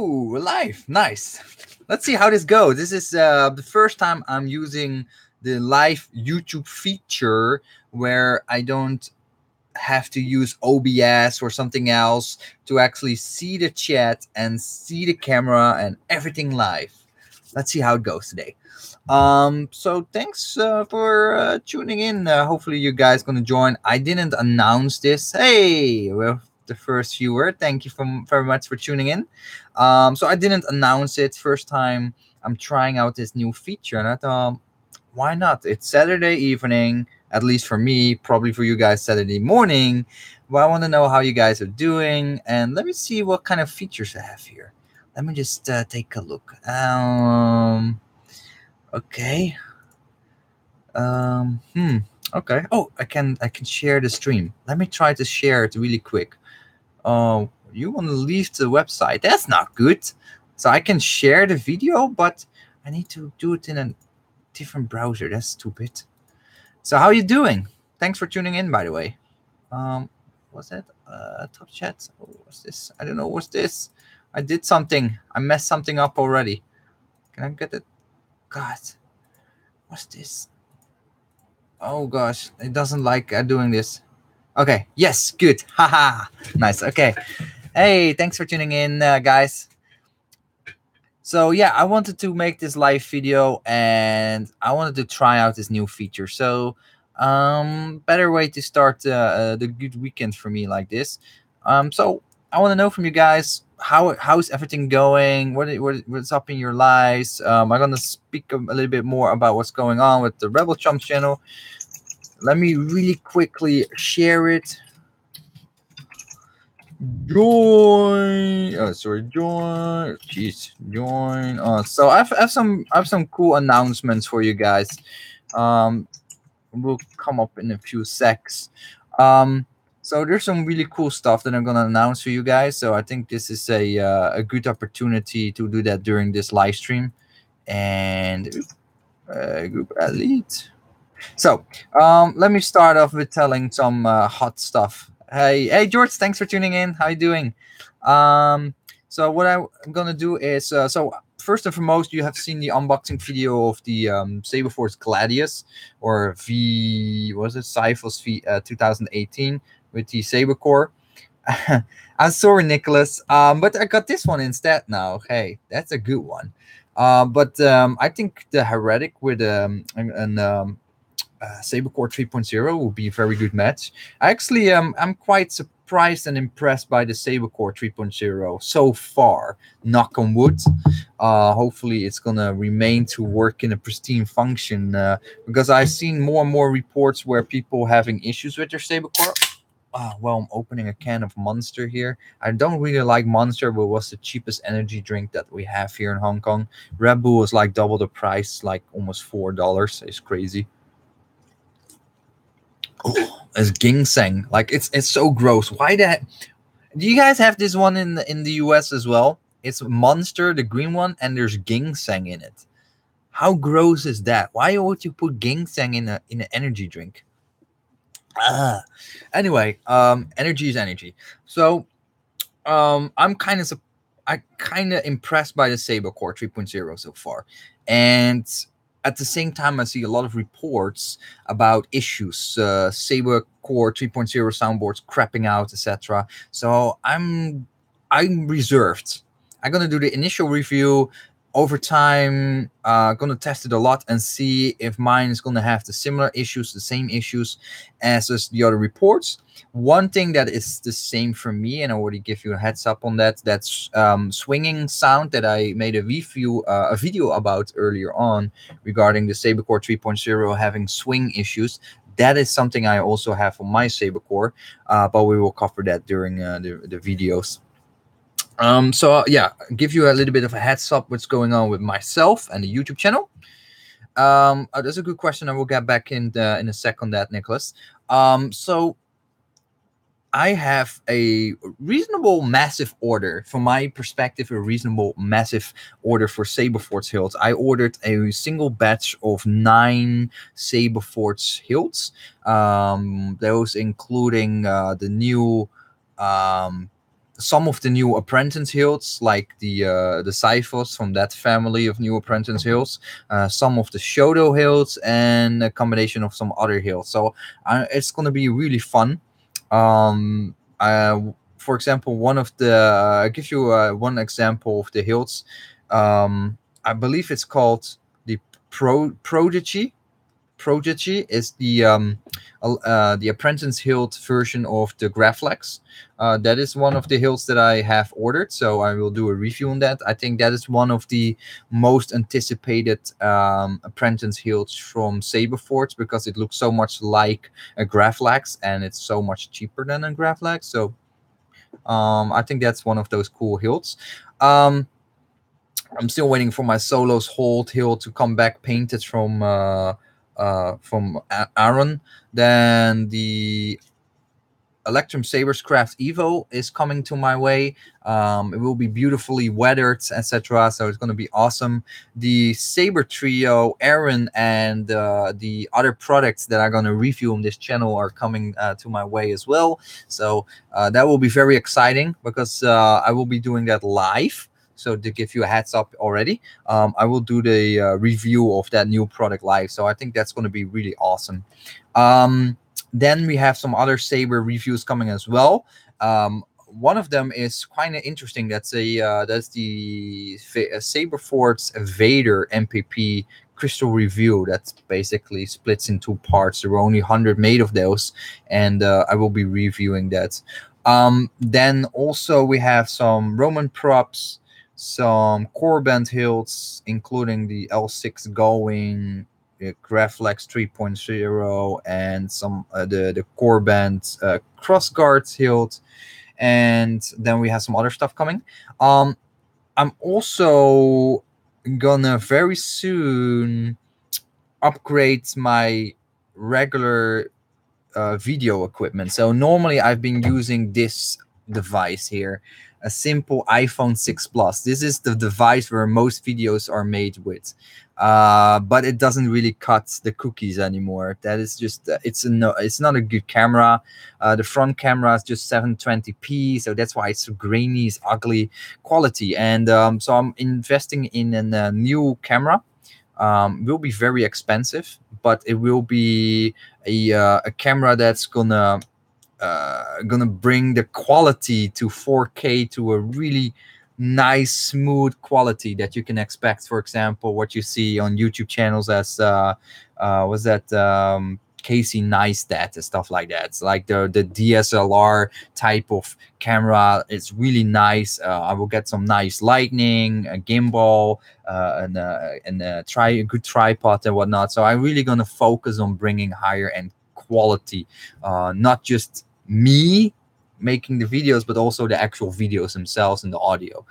Oh, live. Nice. Let's see how this goes. This is the first time I'm using the live YouTube feature where I don't have to use OBS or something else to actually see the chat and see the camera and everything live. Let's see how it goes today. So thanks for tuning in. Hopefully you guys gonna join. I didn't announce this. Hey, well, the first viewer, thank you very much for tuning in. So I didn't announce it. First time I'm trying out this new feature, and I thought, why not? It's Saturday evening, at least for me, probably for you guys Saturday morning. But I want to know how you guys are doing, and let me see what kind of features I have here. Let me just take a look. Okay. Okay. Oh, I can share the stream. Let me try to share it really quick. Oh, you want to leave the website? That's not good. So I can share the video, but I need to do it in a different browser. That's stupid. So how you doing? Thanks for tuning in, by the way. What's that? Top chat. Oh, what's this? I don't know. What's this? I did something. I messed something up already. Can I get it? God, what's this? Oh gosh, it doesn't like doing this. Okay, yes, good. Haha, nice. Okay, hey, thanks for tuning in, guys. So yeah, I wanted to make this live video and I wanted to try out this new feature. So better way to start the good weekend for me like this. So I want to know from you guys, how's everything going? What's up in your lives? I'm gonna speak a little bit more about what's going on with the Rebelchumps channel. Let me really quickly share it. Join. Join. Jeez, join. So I have some cool announcements for you guys. Will come up in a few secs. So there's some really cool stuff that I'm gonna announce for you guys. So I think this is a good opportunity to do that during this live stream. And group elite. So let me start off with telling some hot stuff. Hey George, thanks for tuning in. How you doing? So what I'm gonna do is so first and foremost, you have seen the unboxing video of the Sabre Force Gladius, or Cyphos V 2018 with the Saber core. I'm sorry, Nicholas, but I got this one instead now. Hey, that's a good one. But I think the Heretic with Saber Core 3.0 will be a very good match. Actually, I'm quite surprised and impressed by the Saber Core 3.0 so far. Knock on wood. Hopefully, it's gonna remain to work in a pristine function because I've seen more and more reports where people having issues with their Saber Core. Well, I'm opening a can of Monster here. I don't really like Monster, but it was the cheapest energy drink that we have here in Hong Kong. Red Bull is like double the price, like almost $4. It's crazy. Oh, it's ginseng. Like it's so gross. Why that? Do you guys have this one in the US as well? It's Monster, the green one, and there's ginseng in it. How gross is that? Why would you put ginseng in an energy drink? Anyway, energy is energy. So I'm kind of impressed by the Saber Core 3.0 so far, and at the same time, I see a lot of reports about issues, Saber Core 3.0 soundboards crapping out, etc. So I'm reserved. I'm gonna do the initial review. Over time, gonna test it a lot and see if mine is gonna have the similar issues, the same issues as the other reports. One thing that is the same for me, and I already give you a heads up on that, that's swinging sound that I made a video about earlier on regarding the Saber Core 3.0 having swing issues. That is something I also have on my Saber Core, but we will cover that during the videos. So yeah, give you a little bit of a heads up what's going on with myself and the YouTube channel. That's a good question. I will get back in a sec on that, Nicholas. So I have a reasonable massive order. From my perspective, a reasonable massive order for Saberforge hilts. I ordered a single batch of 9 Saberforge hilts. Those including the new some of the new Apprentice Hills, like the Cyphos from that family of new Apprentice Hills, some of the Shoto Hills, and a combination of some other hills. So it's going to be really fun. Um, for example, one of the I give you one example of the hills. I believe it's called the Prodigy. Prodigy is the Apprentice Hilt version of the Graflex. That is one of the hilts that I have ordered, so I will do a review on that. I think that is one of the most anticipated Apprentice hilts from Saberforge, because it looks so much like a Graflex and it's so much cheaper than a Graflex. So I think that's one of those cool hilts. I'm still waiting for my Solos Hold hilt to come back painted from Aaron. Then the Electrum Sabers Craft Evo is coming to my way. It will be beautifully weathered, etc. So it's going to be awesome. The Sabertrio, Aaron, and the other products that I'm going to review on this channel are coming to my way as well. So that will be very exciting, because I will be doing that live. So to give you a heads up already, I will do the review of that new product live. So I think that's going to be really awesome. Then we have some other Saber reviews coming as well. One of them is kind of interesting. That's the Saberforge Vader MPP crystal review. That basically splits in two parts. There were only 100 made of those, and I will be reviewing that. Then also we have some Roman props, some core band hilts, including the L6 going, Graflex 3.0, and some the core band cross guards hilt, and then we have some other stuff coming. I'm also gonna very soon upgrade my regular video equipment. So normally I've been using this device here, a simple iPhone 6 Plus. This is the device where most videos are made with, but it doesn't really cut the cookies anymore. That is just it's not a good camera. The front camera is just 720p, so that's why it's so grainy, it's ugly quality. And so I'm investing in a new camera. Will be very expensive, but it will be a camera that's gonna bring the quality to 4K to a really nice, smooth quality that you can expect. For example, what you see on YouTube channels as was that Casey Neistat and stuff like that. It's like the DSLR type of camera. It's really nice. I will get some nice lighting, a gimbal, and a good tripod and whatnot. So I'm really gonna focus on bringing higher end quality, not just me making the videos, but also the actual videos themselves and the audio.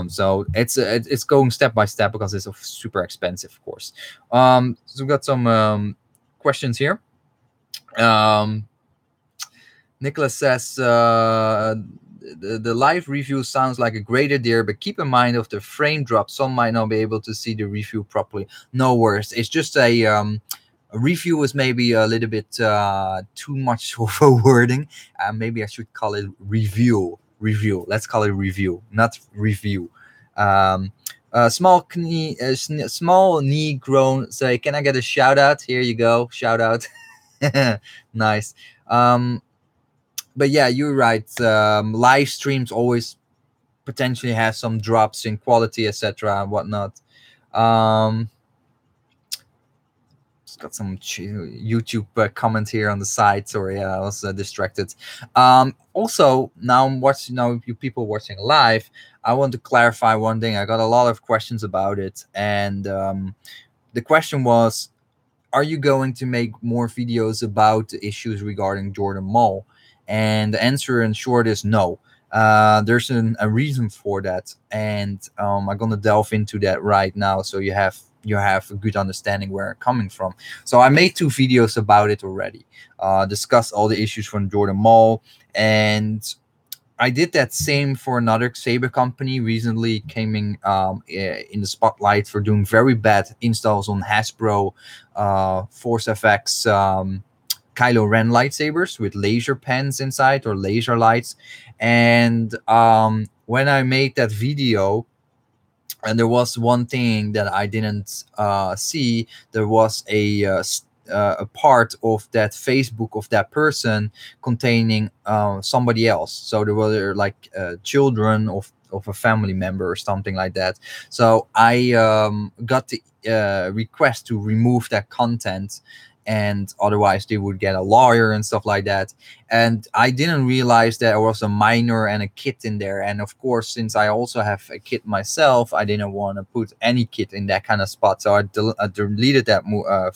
So it's going step by step, because it's super expensive, of course. So we've got some questions here. Nicholas says the live review sounds like a great idea, but keep in mind of the frame drop, some might not be able to see the review properly. No worries, it's just a review is maybe a little bit too much of a wording. Maybe I should call it review. Let's call it review, not review. Small knee grown say, can I get a shout out? Here you go, shout out. Nice. But yeah, you're right. Live streams always potentially have some drops in quality, etc. and whatnot. Got some YouTube comment here on the side. Sorry, I was distracted. Also, now I'm watching. Now, you people watching live, I want to clarify one thing. I got a lot of questions about it, and the question was, are you going to make more videos about the issues regarding Jordan Mall? And the answer in short is no. There's a reason for that, and I'm gonna delve into that right now, so you have a good understanding where I'm coming from. So I made 2 videos about it already, discussed all the issues from Jordan Mall, and I did that same for another Saber company recently, came in the spotlight for doing very bad installs on Hasbro Force FX Kylo Ren lightsabers with laser pens inside or laser lights. And when I made that video, and there was one thing that I didn't see. There was a part of that Facebook of that person containing somebody else. So there were like children of a family member or something like that. So I got the request to remove that content, and otherwise they would get a lawyer and stuff like that. And I didn't realize that there was a minor and a kid in there. And of course, since I also have a kid myself, I didn't want to put any kid in that kind of spot. So I deleted that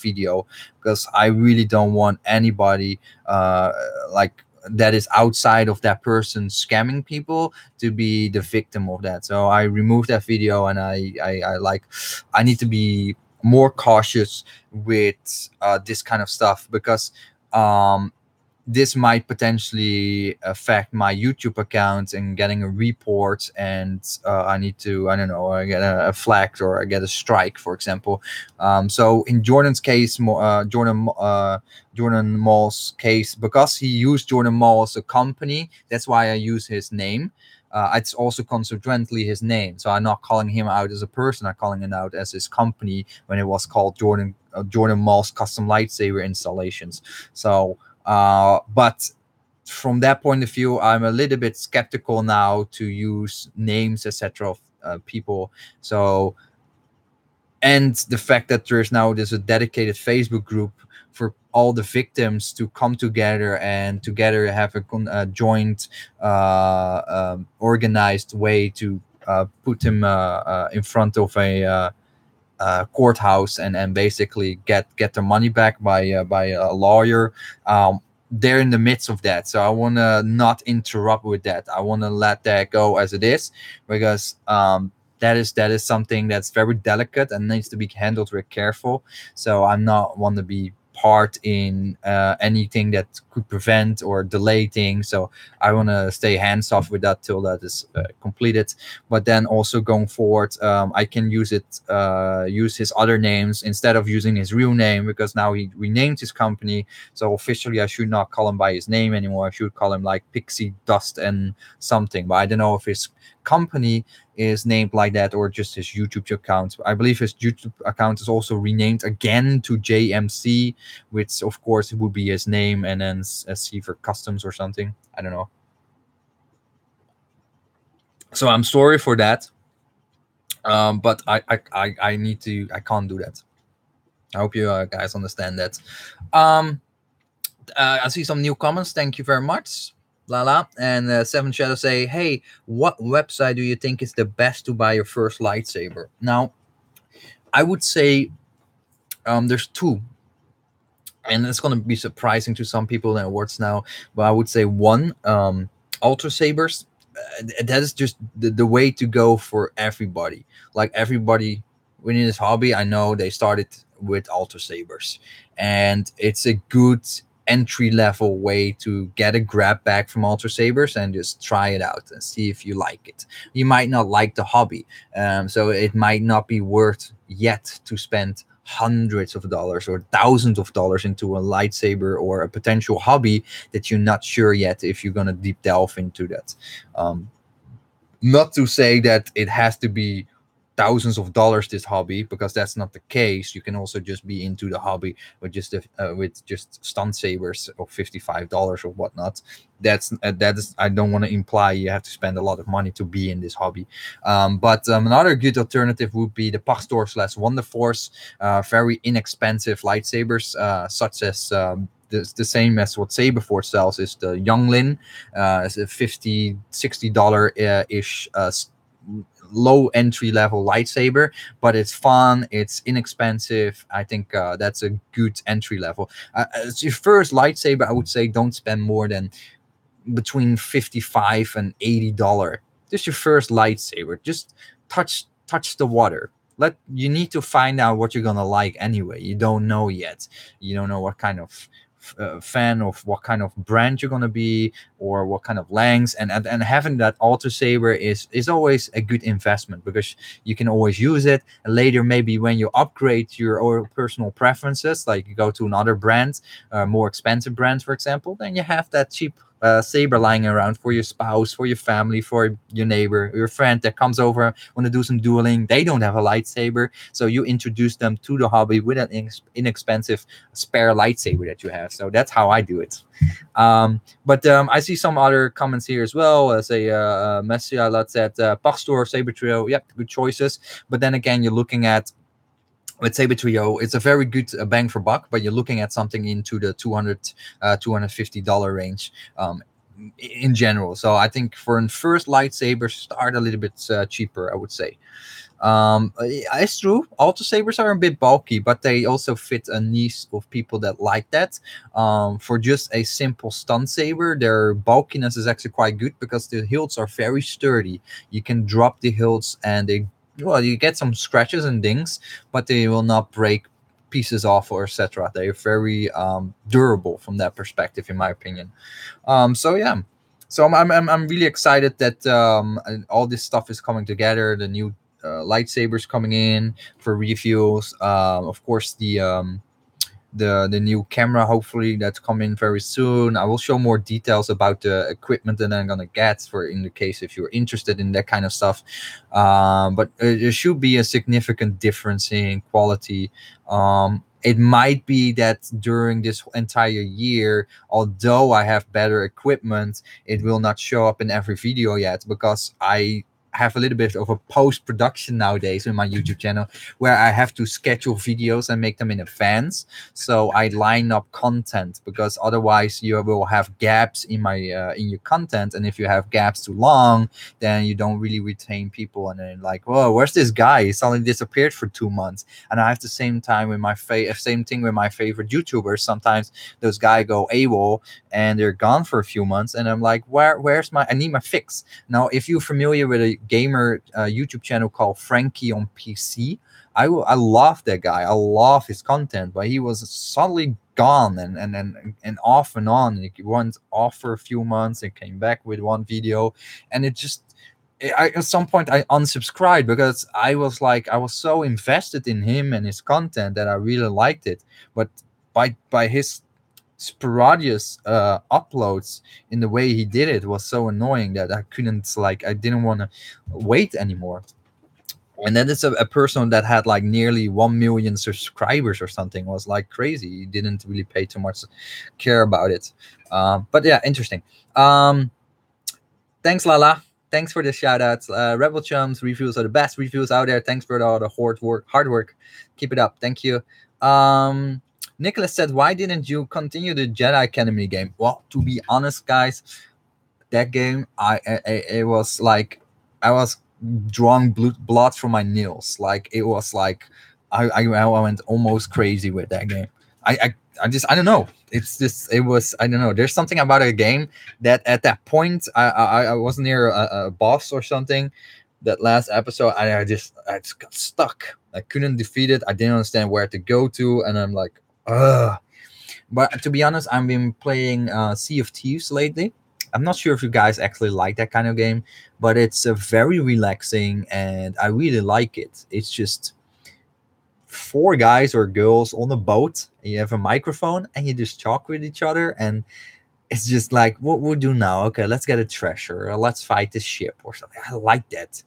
video, because I really don't want anybody like that is outside of that person scamming people to be the victim of that. So I removed that video, and I need to be more cautious with this kind of stuff, because this might potentially affect my YouTube account and getting a report, and I need to, I don't know, I get a flag or I get a strike, for example. So in Jordan's case, Jordan Mall's case, because he used Jordan Mall as a company, that's why I use his name. It's also consequently his name, so I'm not calling him out as a person. I'm calling him out as his company when it was called Jordan Mall's Custom Lightsaber Installations. So, but from that point of view, I'm a little bit skeptical now to use names, etc., of people. So, and the fact that there's a dedicated Facebook group for all the victims to come together and together have a joint organized way to put him in front of a courthouse and basically get their money back by a lawyer. They're in the midst of that, so I want to not interrupt with that. I want to let that go as it is, because that is something that's very delicate and needs to be handled very careful. So I'm not want to be part in anything that could prevent or delay things. So I want to stay hands off with that till that is completed. But then also going forward, I can use his other names instead of using his real name, because now he renamed his company. So officially I should not call him by his name anymore. I should call him like Pixie Dust and something. But I don't know if his company is named like that or just his YouTube account. I believe his YouTube account is also renamed again to JMC, which of course would be his name, and then SC for Customs or something. I don't know. So I'm sorry for that. But I need to. I can't do that. I hope you guys understand that. Um, I see some new comments. Thank you very much. Lala and Seven Shadows say, "Hey, what website do you think is the best to buy your first lightsaber?" Now, I would say there's two, and it's going to be surprising to some people and words now, but I would say one, Ultrasabers. That is just the way to go for everybody. Like everybody within this hobby, I know they started with Ultrasabers, and it's a good entry level way to get a grab bag from Ultrasabers and just try it out and see if you like it. You might not like the hobby, so it might not be worth yet to spend hundreds of dollars or thousands of dollars into a lightsaber or a potential hobby that you're not sure yet if you're going to deep delve into that. Not to say that it has to be thousands of dollars, this hobby, because that's not the case. You can also just be into the hobby with just stunt sabers of $55 or whatnot. That is I don't want to imply you have to spend a lot of money to be in this hobby. But another good alternative would be the Pachstore / Wonderforce, very inexpensive lightsabers, such as the same as what Saberforge sells is the Younglin. It's a $50-$60 ish low entry level lightsaber, but it's fun, it's inexpensive. I think that's a good entry level. As your first lightsaber, I would say don't spend more than between $55 and $80. Just your first lightsaber, just touch the water. You need to find out what you're gonna like anyway. You don't know yet. You don't know what kind of fan of what kind of brand you're gonna be. or what kind of lengths, and having that Ultrasaber is always a good investment, because you can always use it. And later, maybe when you upgrade your own personal preferences, like you go to another brand, more expensive brand, for example, then you have that cheap saber lying around for your spouse, for your family, for your neighbor, your friend that comes over, want to do some dueling. They don't have a lightsaber, so you introduce them to the hobby with an inexpensive spare lightsaber that you have. So that's how I do it. But I see some other comments here as well. Say Messia, let's at Pachstore, Sabertrio. Yep, good choices. But then again, you're looking at with Sabertrio, it's a very good bang for buck, but you're looking at something into the $250 range in general. So I think for a first lightsaber, start a little bit cheaper, I would say. It's true. Ultrasabers are a bit bulky, but they also fit a niche of people that like that. For just a simple stun saber, their bulkiness is actually quite good because the hilts are very sturdy. You can drop the hilts and you get some scratches and dings, but they will not break pieces off or etc. They're very durable from that perspective, in my opinion. So yeah. So I'm really excited that all this stuff is coming together. The new lightsabers coming in for reviews. Of course, the new camera, hopefully that's coming very soon. I will show more details about the equipment that I'm gonna get for in the case if you're interested in that kind of stuff. But there should be a significant difference in quality. It might be that during this entire year, although I have better equipment, it will not show up in every video yet, because I have a little bit of a post-production nowadays in my YouTube channel, where I have to schedule videos and make them in advance. So I line up content, because otherwise you will have gaps in my in your content, and if you have gaps too long, then you don't really retain people, and then like, whoa, where's this guy? He suddenly disappeared for 2 months. And I have the same time with my same thing with my favorite YouTubers. Sometimes those guys go AWOL and they're gone for a few months, and I'm like, where's I need my fix. Now, if you're familiar with a gamer YouTube channel called Frankie on PC, I love that guy. I love his content, but he was suddenly gone and off and on. He went off for a few months and came back with one video, and it just. At some point I unsubscribed, because I was so invested in him and his content that I really liked it. But by his sporadic uploads, in the way he did it, was so annoying that I didn't want to wait anymore. And then it's a person that had like nearly 1 million subscribers or something. It was like crazy. He didn't really pay too much care about it. But yeah, interesting. Thanks, Lala. Thanks for the shout outs. Rebelchumps reviews are the best reviews out there. Thanks for all the hard work. Keep it up. Thank you. Nicholas said, why didn't you continue the Jedi Academy game? Well, to be honest, guys, that game, it was like I was drawing blood from my nails. Like, it was like I went almost crazy with that game. I don't know. I don't know. There's something about a game that at that point I was near a boss or something. That last episode, I just got stuck. I couldn't defeat it. I didn't understand where to go to, and I'm like, ugh. But to be honest, I've been playing Sea of Thieves lately. I'm not sure if you guys actually like that kind of game, but it's very relaxing, and I really like it. It's just 4 guys or girls on a boat, and you have a microphone, and you just talk with each other, and it's just like, what we'll do now? Okay, let's get a treasure, or let's fight this ship or something. I like that.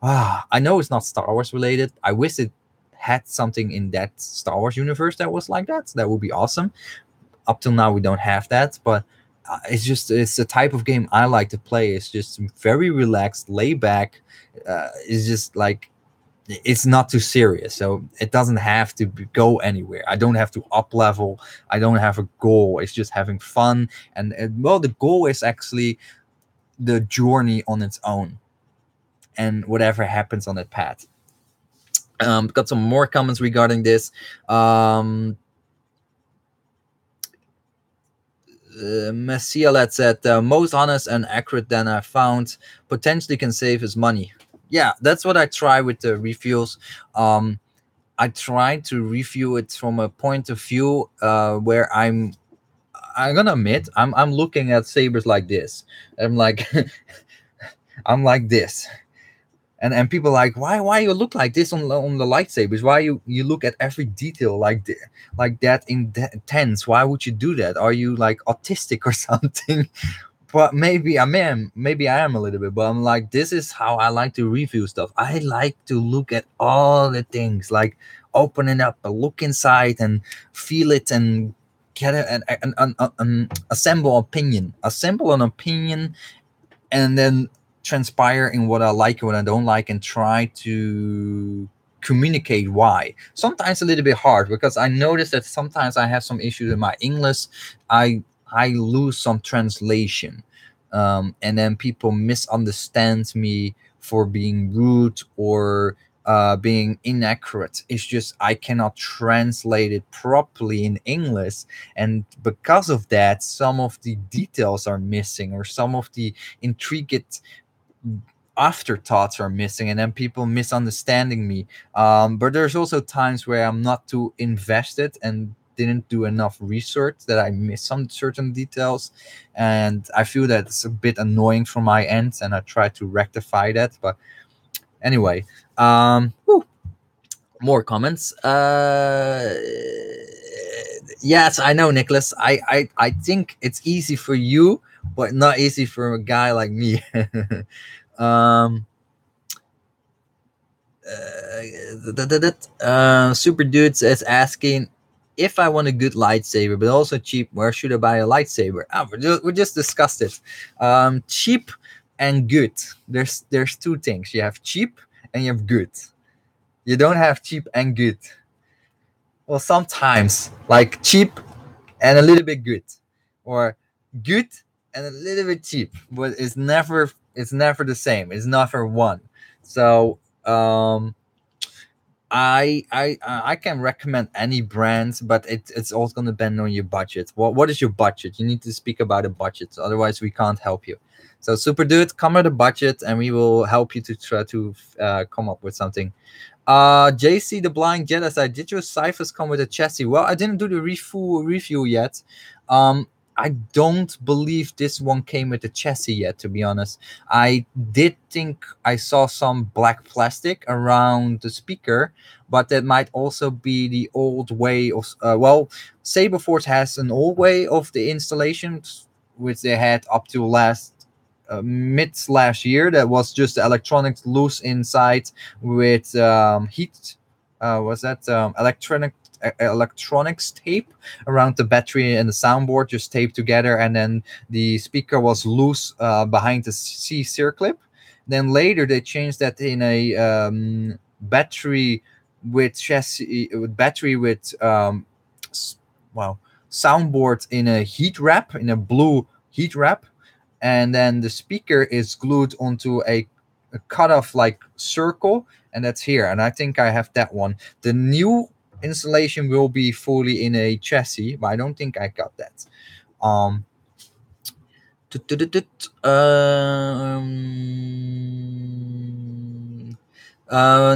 I know it's not Star Wars related. I wish it had something in that Star Wars universe that was like that. That would be awesome. Up till now, we don't have that, but it's the type of game I like to play. It's just very relaxed, laid back. It's just like, it's not too serious, so it doesn't have to go anywhere. I don't have to up level. I don't have a goal. It's just having fun, and well, the goal is actually the journey on its own, and whatever happens on that path. Got some more comments regarding this. Messialet said, most honest and accurate than I found, potentially can save his money. Yeah, that's what I try with the reviews. I try to review it from a point of view where I'm gonna admit, I'm looking at sabers like this. I'm like, I'm like this, and people like, why you look like this on the lightsabers? Why you look at every detail like that intense? Why would you do that? Are you like autistic or something? But maybe I am a little bit, but I'm like, this is how I like to review stuff. I like to look at all the things, like open it up, look inside and feel it, and get assemble an opinion, and then transpire in what I like and what I don't like, and try to communicate why. Sometimes a little bit hard, because I notice that sometimes I have some issues in my English. I lose some translation, and then people misunderstand me for being rude or being inaccurate. It's just I cannot translate it properly in English, and because of that, some of the details are missing, or some of the intricate afterthoughts are missing, and then people misunderstanding me. But there's also times where I'm not too invested and didn't do enough research, that I miss some certain details, and I feel that it's a bit annoying from my end, and I try to rectify that. But anyway, whew, more comments. Yes, I know, Nicholas. I think it's easy for you, but not easy for a guy like me. um Super Dudes is asking, if I want a good lightsaber but also cheap, where should I buy a lightsaber? We just discussed it. Cheap and good. There's two things. You have cheap and you have good. You don't have cheap and good. Well, sometimes like cheap and a little bit good, or good and a little bit cheap, but it's never the same. It's never one. So I can recommend any brands, but it's also going to depend on your budget. What is your budget? You need to speak about a budget, otherwise we can't help you. So Super Dude, come with a budget, and we will help you to try to come up with something. JC the Blind Jedi said, did your ciphers come with a chassis? Well, I didn't do the full review yet. I don't believe this one came with a chassis yet, to be honest. I did think I saw some black plastic around the speaker, but that might also be the old way of well, Saberforge has an old way of the installations, which they had up to mid last year. That was just the electronics loose inside with heat. Was that electronics tape around the battery and the soundboard, just taped together, and then the speaker was loose behind the C clip. Then later they changed that in a battery with chassis, with battery with soundboard in a heat wrap, in a blue heat wrap, and then the speaker is glued onto a cut off like circle, and that's here. And I think I have that one. The new installation will be fully in a chassis, but I don't think I got that.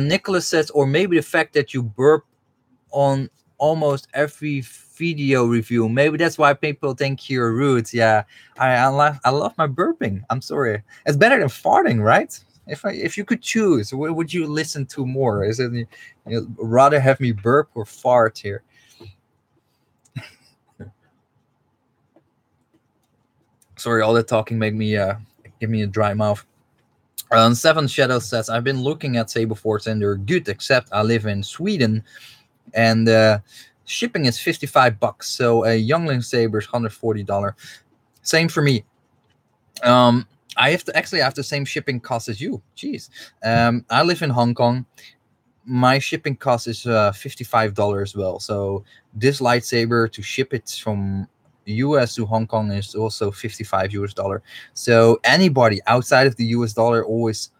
Nicholas says, or maybe the fact that you burp on almost every video review. Maybe that's why people think you're rude. Yeah, I love my burping. I'm sorry. It's better than farting, right? If you could choose, what would you listen to more? Is it rather have me burp or fart here? Sorry, all that talking made me give me a dry mouth. Seven Shadows says, I've been looking at Saberforge and they're good, except I live in Sweden and shipping is $55. So a Youngling Saber is $140. Same for me. I have the same shipping cost as you. Jeez. I live in Hong Kong. My shipping cost is $55 as well. So this lightsaber, to ship it from US to Hong Kong, is also $55. So anybody outside of the US dollar always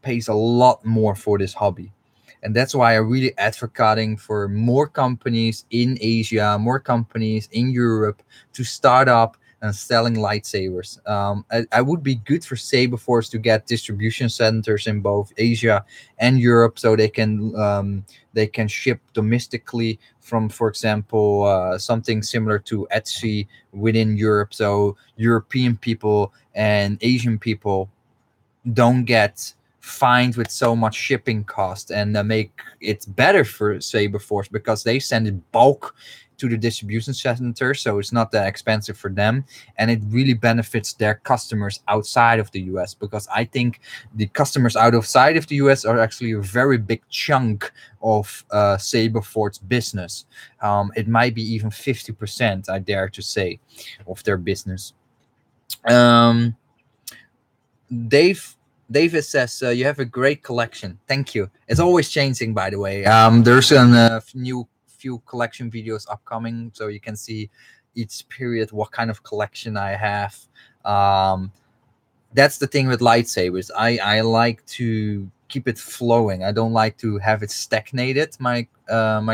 pays a lot more for this hobby. And that's why I'm really advocating for more companies in Asia, more companies in Europe to start up and selling lightsabers. I would be good for Saber Force to get distribution centers in both Asia and Europe, so they can ship domestically from, for example, something similar to Etsy within Europe. So European people and Asian people don't get fined with so much shipping cost, and make it better for Saber Force because they send it bulk to the distribution center, so it's not that expensive for them, and it really benefits their customers outside of the US, because I think the customers outside of the US are actually a very big chunk of Saber Force business. It might be even 50%, I dare to say, of their business. um Dave David says, you have a great collection. Thank you. It's always changing, by the way. There's a new few collection videos upcoming, so you can see each period what kind of collection I have. Um, that's the thing with lightsabers. I like to keep it flowing. I don't like to have it stagnated. My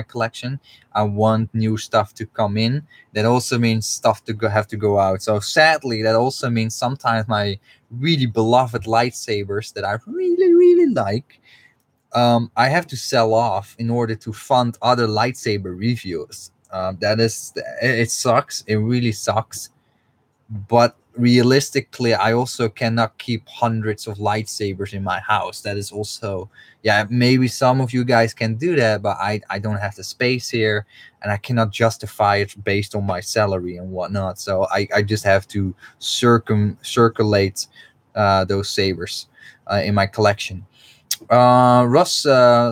collection. I want new stuff to come in. That also means stuff to have to go out. So sadly, that also means sometimes my really beloved lightsabers that I really like, I have to sell off in order to fund other lightsaber reviews. It sucks. It really sucks, but realistically I also cannot keep hundreds of lightsabers in my house. That is also, yeah, maybe some of you guys can do that, but I don't have the space here, and I cannot justify it based on my salary and whatnot. So I just have to circulate those sabers in my collection. Ross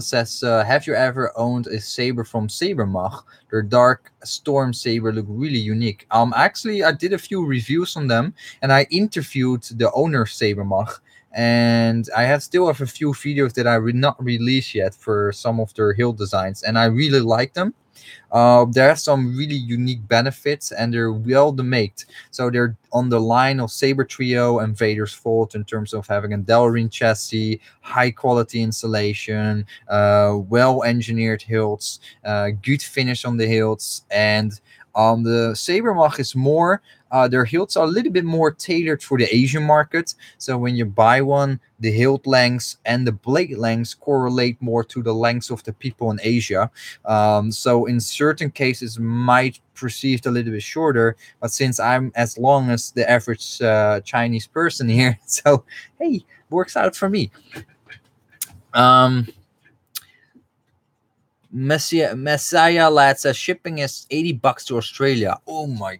says, have you ever owned a saber from Sabermach? Their dark storm saber look really unique. Actually, I did a few reviews on them, and I interviewed the owner of Sabermach, and I still have a few videos that I will not release yet for some of their hill designs, and I really like them. There are some really unique benefits, and they're well made. So they're on the line of Sabertrio and Vader's Vault in terms of having a Delrin chassis, high quality insulation, well engineered hilts, good finish on the hilts, and the Sabermach is more. Their hilts are a little bit more tailored for the Asian market. So when you buy one, the hilt lengths and the blade lengths correlate more to the lengths of the people in Asia. So in certain cases might perceived a little bit shorter, but since I'm as long as the average Chinese person here, so hey, works out for me. Messiah lad says shipping is $80 to Australia. Oh my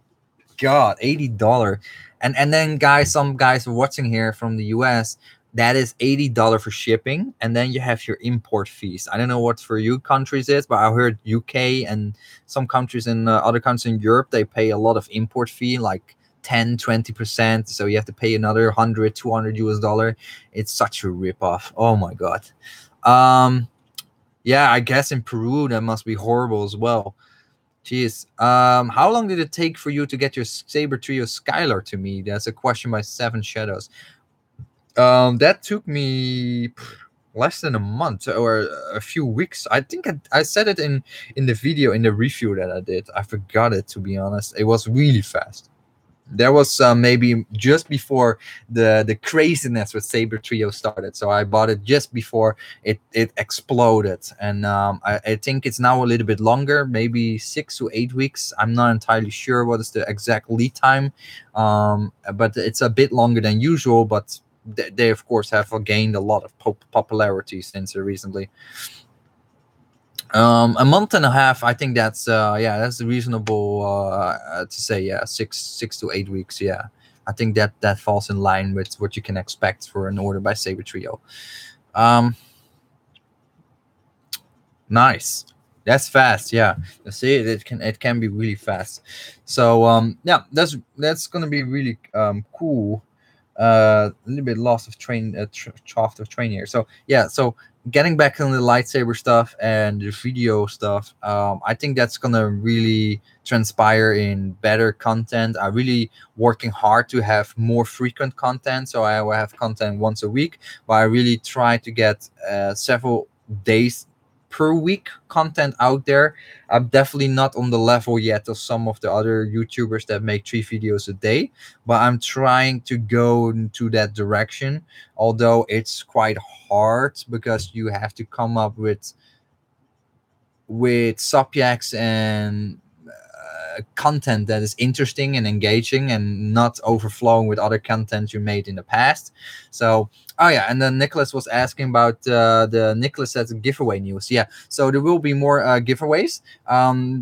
god, $80. And then guys, some guys watching here from the US, that is $80 for shipping, and then you have your import fees. I don't know what for you countries is, but I heard UK and some countries in other countries in Europe, they pay a lot of import fee, like 10-20%. So you have to pay another 100 200 US dollar. It's such a rip off. Oh my god. Yeah, I guess in Peru that must be horrible as well. Jeez. How long did it take for you to get your Sabertrio Skylar to me? That's a question by Seven Shadows. That took me less than a month or a few weeks. I think I said it in the video, in the review that I did. I forgot it, to be honest. It was really fast. There was maybe just before the craziness with Sabertrio started. So I bought it just before it exploded. And I think it's now a little bit longer, maybe 6 to 8 weeks. I'm not entirely sure what is the exact lead time. But it's a bit longer than usual. But they of course have gained a lot of popularity since recently. A month and a half, I think that's that's reasonable to say. Yeah, 6 to 8 weeks. Yeah, I think that falls in line with what you can expect for an order by Sabertrio. Nice. That's fast. Yeah, you see, it can be really fast. So yeah, that's gonna be really cool. A little bit lost of train shaft of train here. So yeah, so getting back on the lightsaber stuff and the video stuff, I think that's gonna really transpire in better content. I'm really working hard to have more frequent content, so I will have content once a week, but I really try to get several days per week content out there. I'm definitely not on the level yet of some of the other YouTubers that make 3 videos a day, but I'm trying to go into that direction. Although it's quite hard because you have to come up with subjects and content that is interesting and engaging and not overflowing with other content you made in the past. So, oh yeah, and then Nicholas was asking about the Nicholas says giveaway news. Yeah, so there will be more giveaways.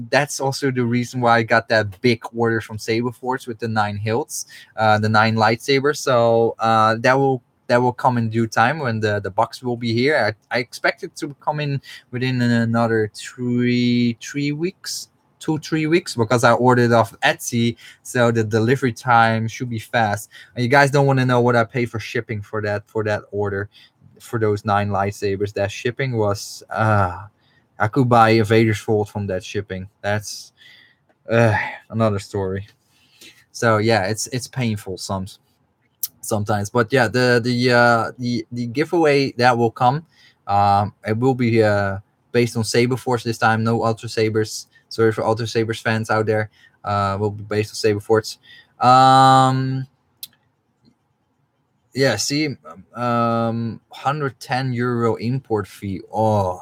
That's also the reason why I got that big order from Saberforge with the 9 hilts, the 9 lightsabers. So that will come in due time when the box will be here. I expect it to come in within another 3 weeks, 2 3 weeks, because I ordered off Etsy, so the delivery time should be fast. And you guys don't want to know what I pay for shipping for that order for those 9 lightsabers. That shipping was I could buy a Vader's Vault from that shipping. That's another story. So yeah, it's painful sometimes, but yeah, the giveaway that will come, it will be based on Sabre Force this time. No Ultrasabers. Sorry for Ultrasabers fans out there. Will be based on Sabre Force. Yeah, see, 110 euro import fee. Oh,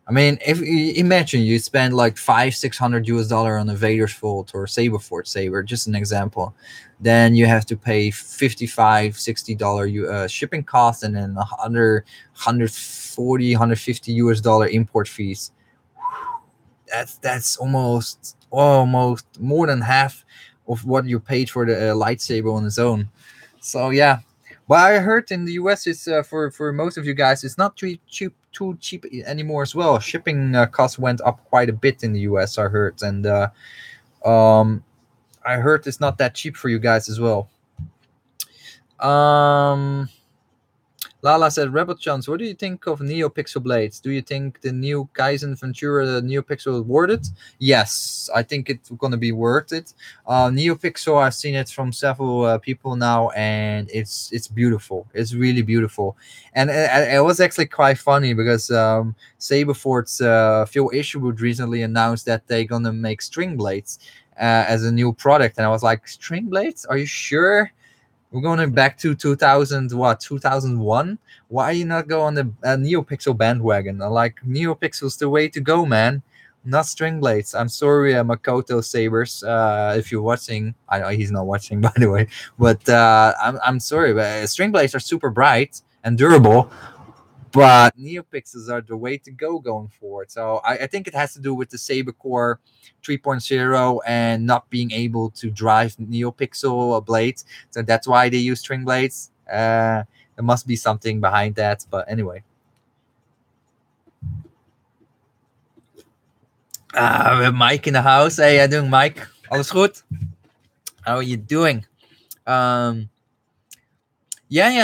I mean, if imagine you spend like 500-600 US dollar on a Vader's Vault or Saberforge saber, just an example, then you have to pay 55-60 dollar shipping costs, and then 140-150 US dollar import fees. That's almost more than half of what you paid for the lightsaber on its own. So yeah, but I heard in the US it's for most of you guys it's not too cheap anymore as well. Shipping costs went up quite a bit in the US. I heard, and um, I heard it's not that cheap for you guys as well. Lala said, Rebelchumps, what do you think of Neopixel blades? Do you think the new Kaizen Ventura Neopixel is worth it? Yes, I think it's going to be worth it. Neopixel, I've seen it from several people now, and it's beautiful. It's really beautiful. And it was actually quite funny because Saberforge, Phil Isherwood recently announced that they're going to make string blades as a new product. And I was like, string blades? Are you sure? We're going back to 2001. Why are you not go on the Neopixel bandwagon? I'm like, Neopixel's the way to go, man. Not string blades. I'm sorry, Makoto Sabres. If you're watching, I know he's not watching, by the way. But I'm sorry, but string blades are super bright and durable. But Neopixels are the way to go going forward. So I think it has to do with the Saber Core 3.0 and not being able to drive Neopixel blades. So that's why they use string blades. There must be something behind that. But anyway. We have Mike in the house. Hey, how you doing, Mike? Alles goed? How are you doing? Yeah,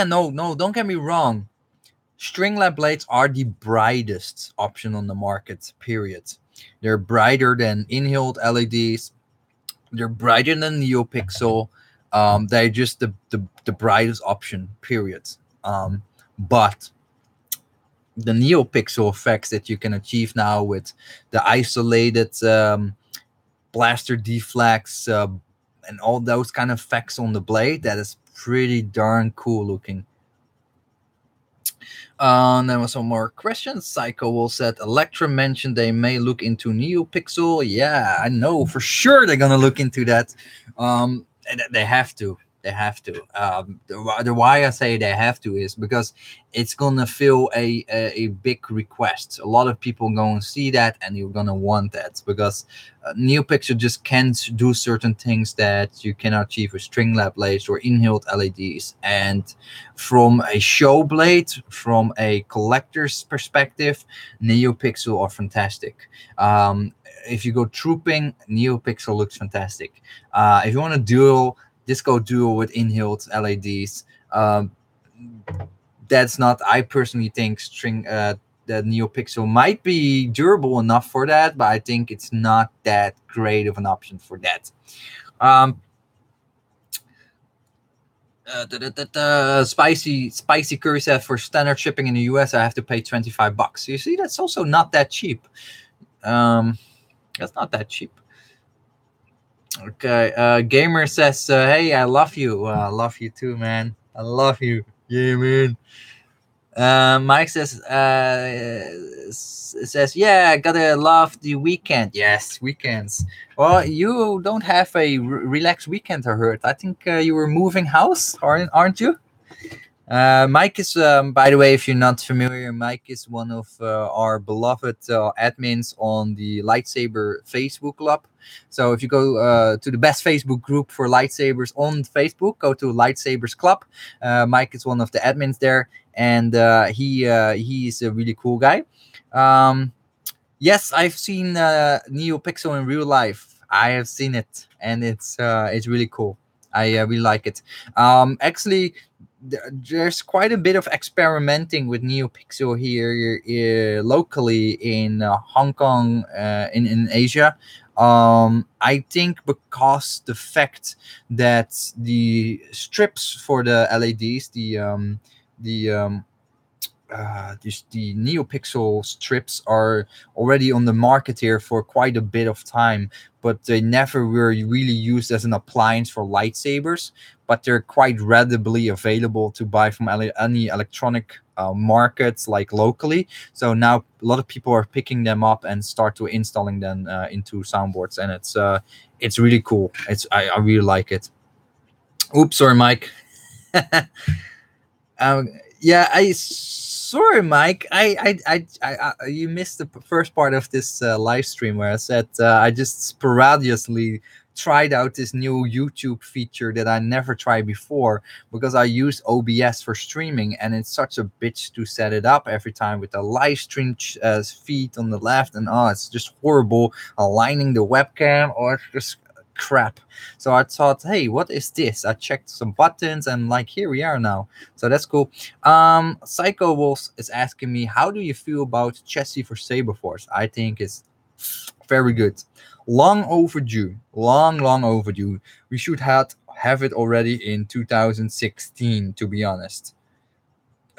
no, don't get me wrong. String-lab blades are the brightest option on the market, period. They're brighter than inhaled LEDs. They're brighter than Neopixel. They're just the brightest option, period. But the Neopixel effects that you can achieve now with the isolated blaster deflects and all those kind of effects on the blade, that is pretty darn cool looking. There was some more questions. Psycho will said Electra mentioned they may look into Neopixel. Yeah, I know for sure they're gonna look into that. And they have to. They have to. The why I say they have to is because it's gonna fill a big request. A lot of people gonna see that, and you're gonna want that because Neopixel just can't do certain things that you cannot achieve with string lab blades or inhaled LEDs. And from a show blade, from a collector's perspective, Neopixel are fantastic. If you go trooping, Neopixel looks fantastic. If you want to duel, just go dual with inhaled LEDs. That's not. I personally think the Neopixel might be durable enough for that, but I think it's not that great of an option for that. Spicy curry set for standard shipping in the US. I have to pay $25. You see, that's also not that cheap. Um, that's not that cheap. Okay. Gamer says, "Hey, I love you. I love you too, man. I love you. Yeah, man." Mike says, "Yeah, gotta love the weekend. Yes, weekends. Well, you don't have a relaxed weekend, I heard. I think you were moving house, aren't you?" Mike is, by the way, if you're not familiar, Mike is one of our beloved admins on the Lightsaber Facebook club. So if you go to the best Facebook group for lightsabers on Facebook, go to Lightsabers Club. Mike is one of the admins there, and he's a really cool guy. Um, yes, I've seen Neopixel in real life. I have seen it, and it's really cool. I really like it. Actually, there's quite a bit of experimenting with Neopixel here locally in Hong Kong, in Asia. I think because the fact that the strips for the LEDs, the the Neopixel strips are already on the market here for quite a bit of time, but they never were really used as an appliance for lightsabers. But they're quite readily available to buy from any electronic markets, like locally. So now a lot of people are picking them up and start to installing them into soundboards, and it's really cool. I really like it. Oops, sorry, Mike. Yeah, I sorry, Mike. You missed the first part of this live stream where I said I just sporadically tried out this new YouTube feature that I never tried before, because I use OBS for streaming, and it's such a bitch to set it up every time with the live stream feed on the left, and it's just horrible aligning the webcam, or it's just crap. So I thought, hey, what is this? I checked some buttons, and like, here we are now. So that's cool. Psycho Wolves is asking me, how do you feel about chassis for Sabre Force? I think it's very good. Long overdue. Long overdue. We should have it already in 2016, to be honest.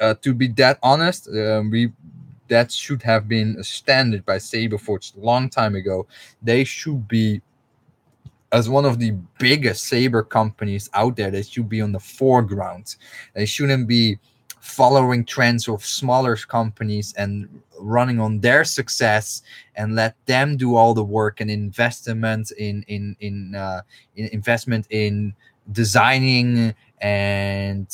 To be that honest, we that should have been a standard by Saberforge a long time ago. They should be, as one of the biggest saber companies out there, they should be on the foreground. They shouldn't be following trends of smaller companies and running on their success, and let them do all the work and investment in investment in designing and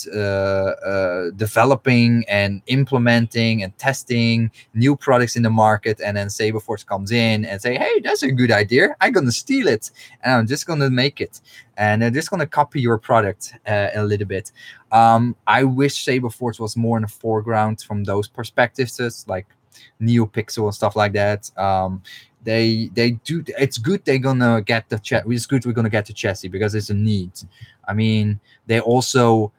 developing and implementing and testing new products in the market. And then Saberforce comes in and say, hey, that's a good idea, I'm gonna steal it, and I'm just gonna make it, and they're just gonna copy your product a little bit. I wish Saberforce was more in the foreground from those perspectives, like Neopixel and stuff like that. They do. It's good they're gonna get the chassis. It's good we're gonna get the chassis, because it's a need. I mean, they also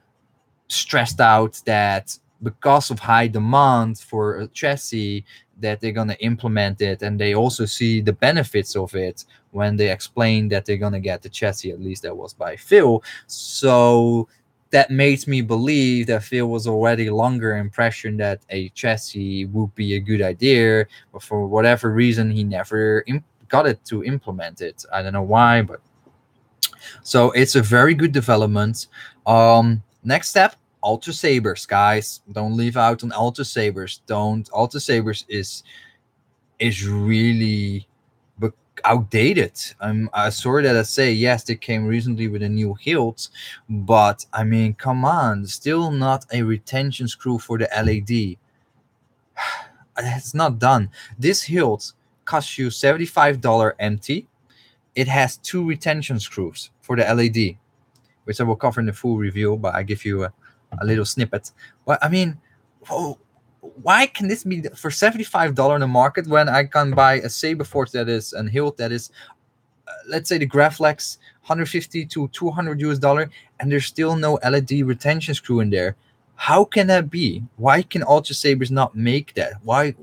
stressed out that because of high demand for a chassis, that they're gonna implement it, and they also see the benefits of it when they explain that they're gonna get the chassis. At least that was by Phil. So that makes me believe that Phil was already longer impression that a chassis would be a good idea, but for whatever reason he never got it to implement it. I don't know why, but so it's a very good development. Next step, Ultrasabers, guys. Don't leave out on Ultrasabers. Don't. Ultrasabers is really outdated. I'm sorry that I say, yes, they came recently with a new hilt, but I mean, come on, still not a retention screw for the LED. It's not done. This hilt costs you $75 empty. It has 2 retention screws for the LED, which I will cover in the full review, but I give you a little snippet. Well, I mean, why can this be for $75 in the market when I can buy a Saberforge that is an hilt that is, let's say the Graflex, 150 to 200 US dollar, and there's still no LED retention screw in there? How can that be? Why can Ultrasabers not make that? Why?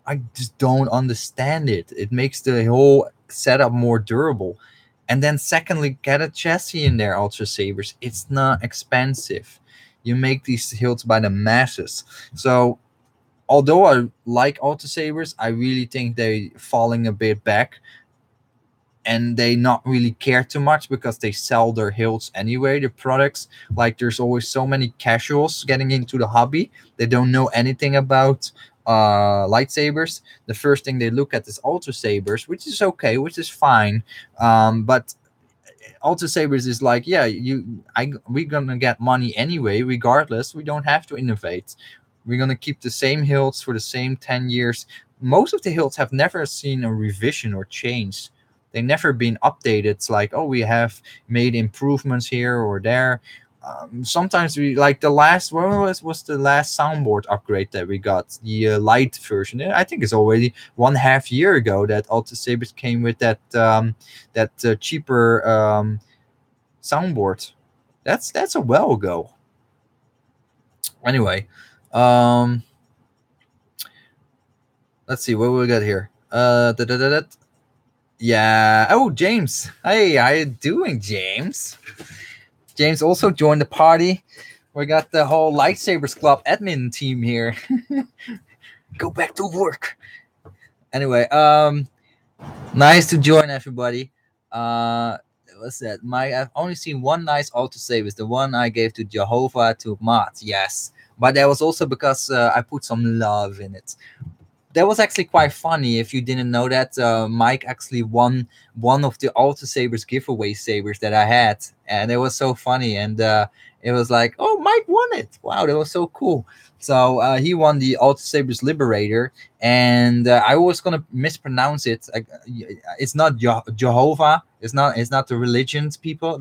I just don't understand it. It makes the whole setup more durable. And then secondly, get a chassis in there, Ultrasabers. It's not expensive. You make these hilts by the masses. So although I like Ultrasabers, I really think they falling a bit back, and they not really care too much because they sell their hilts anyway, the products. Like there's always so many casuals getting into the hobby. They don't know anything about lightsabers. The first thing they look at is Ultrasabers, which is okay, which is fine. But Ultrasabers is like, yeah, we're gonna get money anyway, regardless. We don't have to innovate. We're gonna keep the same hilts for the same 10 years. Most of the hilts have never seen a revision or change. They never been updated. It's like, oh, we have made improvements here or there. Sometimes we like the last, what was the last soundboard upgrade that we got, the light version. I think it's already 1.5 year ago that Ultrasabers came with that cheaper soundboard. That's a while ago. Anyway, let's see what we got here. Yeah. Oh, James. Hey, how you doing, James? James also joined the party. We got the whole Lightsabers Club admin team here. Go back to work. Anyway, nice to join everybody. What's that? I've only seen one nice Ultrasabers, the one I gave to Jehovah to Matt. Yes, but that was also because I put some love in it. That was actually quite funny. If you didn't know that, Mike actually won one of the Ultrasabers giveaway sabers that I had, and it was so funny. And it was like, oh, Mike won it! Wow, that was so cool. So he won the Ultrasabers Liberator, and I was gonna mispronounce it. It's not Jehovah. It's not the religions people.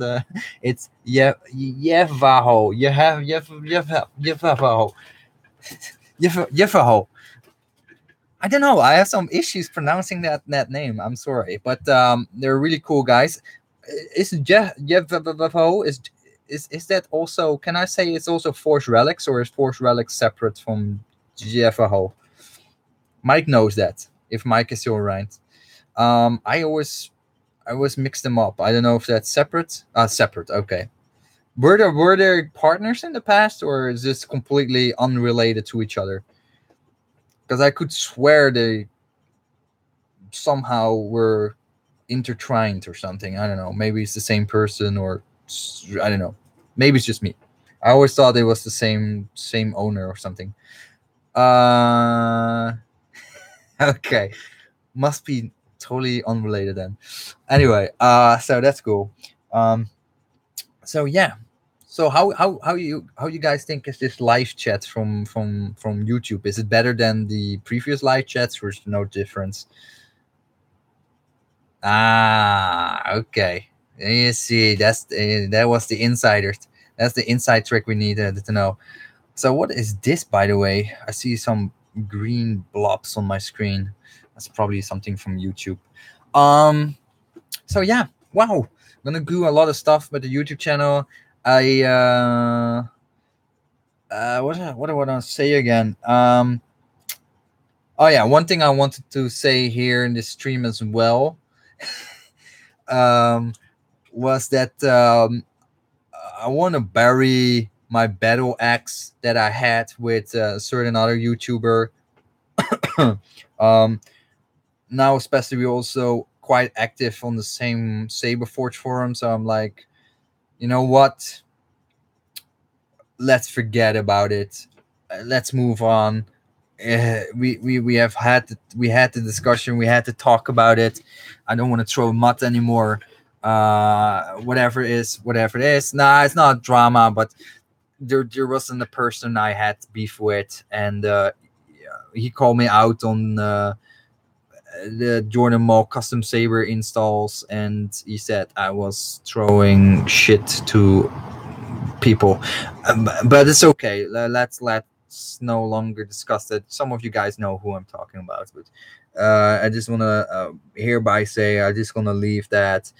It's Yevaho. Yevaho. I don't know. I have some issues pronouncing that name. I'm sorry, but they're really cool guys. Is Jeffo is that also? Can I say it's also Force Relics, or is Force Relics separate from Jeffo? Mike knows that. If Mike is still around, I always mix them up. I don't know if that's separate. Separate. Okay. Were there partners in the past, or is this completely unrelated to each other? Because I could swear they somehow were intertwined or something. I don't know. Maybe it's the same person, or I don't know. Maybe it's just me. I always thought it was the same owner or something. Okay. Must be totally unrelated then. Anyway, so that's cool. So yeah. So how you guys think is this live chat from YouTube? Is it better than the previous live chats, or is there no difference? Okay. You see, that was the insider. That's the inside trick we needed to know. So what is this, by the way? I see some green blobs on my screen. That's probably something from YouTube. So yeah, wow. I'm gonna do a lot of stuff with the YouTube channel. What do I want to say again? Oh yeah, one thing I wanted to say here in this stream as well was that I want to bury my battle axe that I had with a certain other YouTuber. Now especially we're also quite active on the same Saberforge forum, so I'm like, you know what? Let's forget about it. Let's move on. We had the discussion. We had to talk about it. I don't want to throw mud anymore. Whatever it is. Nah, it's not drama, but there wasn't a person I had beef with, and he called me out on the Jordan Mall custom saber installs, and he said I was throwing shit to people, but it's okay. Let's no longer discuss that. Some of you guys know who I'm talking about, but I just want to hereby say I just gonna leave that.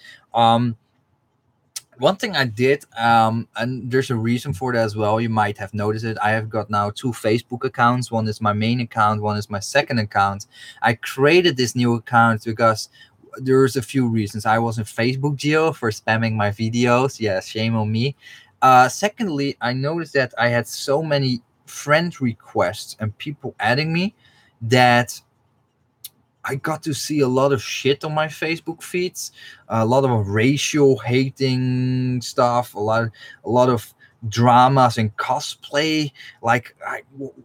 One thing I did, and there's a reason for that as well. You might have noticed it. I have got now 2 Facebook accounts. One is my main account. One is my second account. I created this new account because there's a few reasons. I was in Facebook jail for spamming my videos. Yeah, shame on me. Secondly, I noticed that I had so many friend requests and people adding me that I got to see a lot of shit on my Facebook feeds, a lot of racial hating stuff, a lot of dramas and cosplay. Like,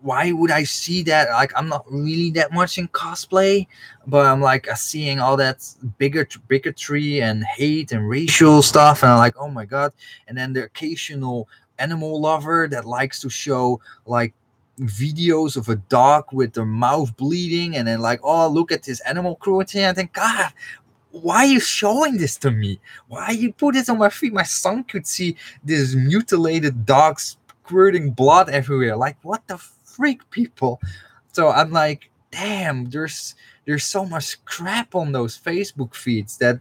why would I see that? Like, I'm not really that much in cosplay, but I'm like seeing all that bigotry and hate and racial stuff, and I'm like, oh my god. And then the occasional animal lover that likes to show like videos of a dog with their mouth bleeding and then like, oh, look at this animal cruelty. I think, god, why are you showing this to me? Why you put this on my feed? My son could see this mutilated dog squirting blood everywhere. Like, what the freak, people? So I'm like, damn, there's so much crap on those Facebook feeds that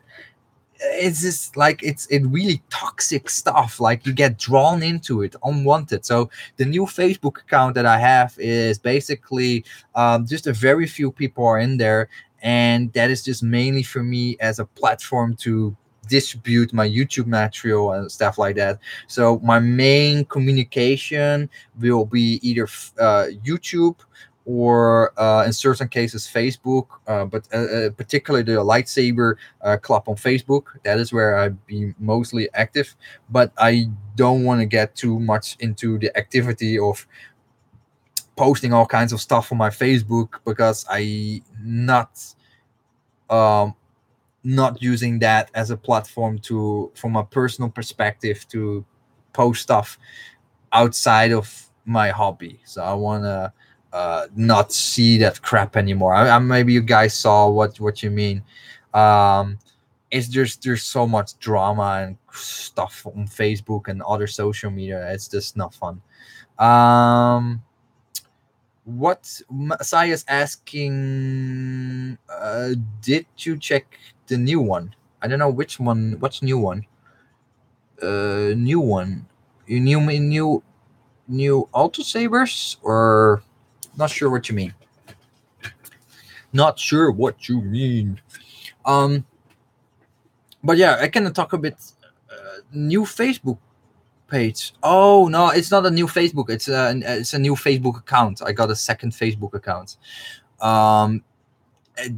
it's just like it really toxic stuff. Like, you get drawn into it unwanted. So the new Facebook account that I have is basically just a very few people are in there, and that is just mainly for me as a platform to distribute my YouTube material and stuff like that. So my main communication will be either YouTube or in certain cases Facebook, but particularly the lightsaber club on Facebook. That is where I be mostly active, but I don't want to get too much into the activity of posting all kinds of stuff on my Facebook, because I um, not using that as a platform to, from a personal perspective, to post stuff outside of my hobby. So I want to not see that crap anymore. Maybe you guys saw what you mean. It's just, there's so much drama and stuff on Facebook and other social media. It's just not fun. What Masaya's asking, did you check the new one? I don't know which one. What's new one? New one. You new Ultrasabers, or not sure what you mean. Not sure what you mean. But yeah, I can talk a bit. New Facebook page. Oh no, it's not a new Facebook. It's a new Facebook account. I got a second Facebook account.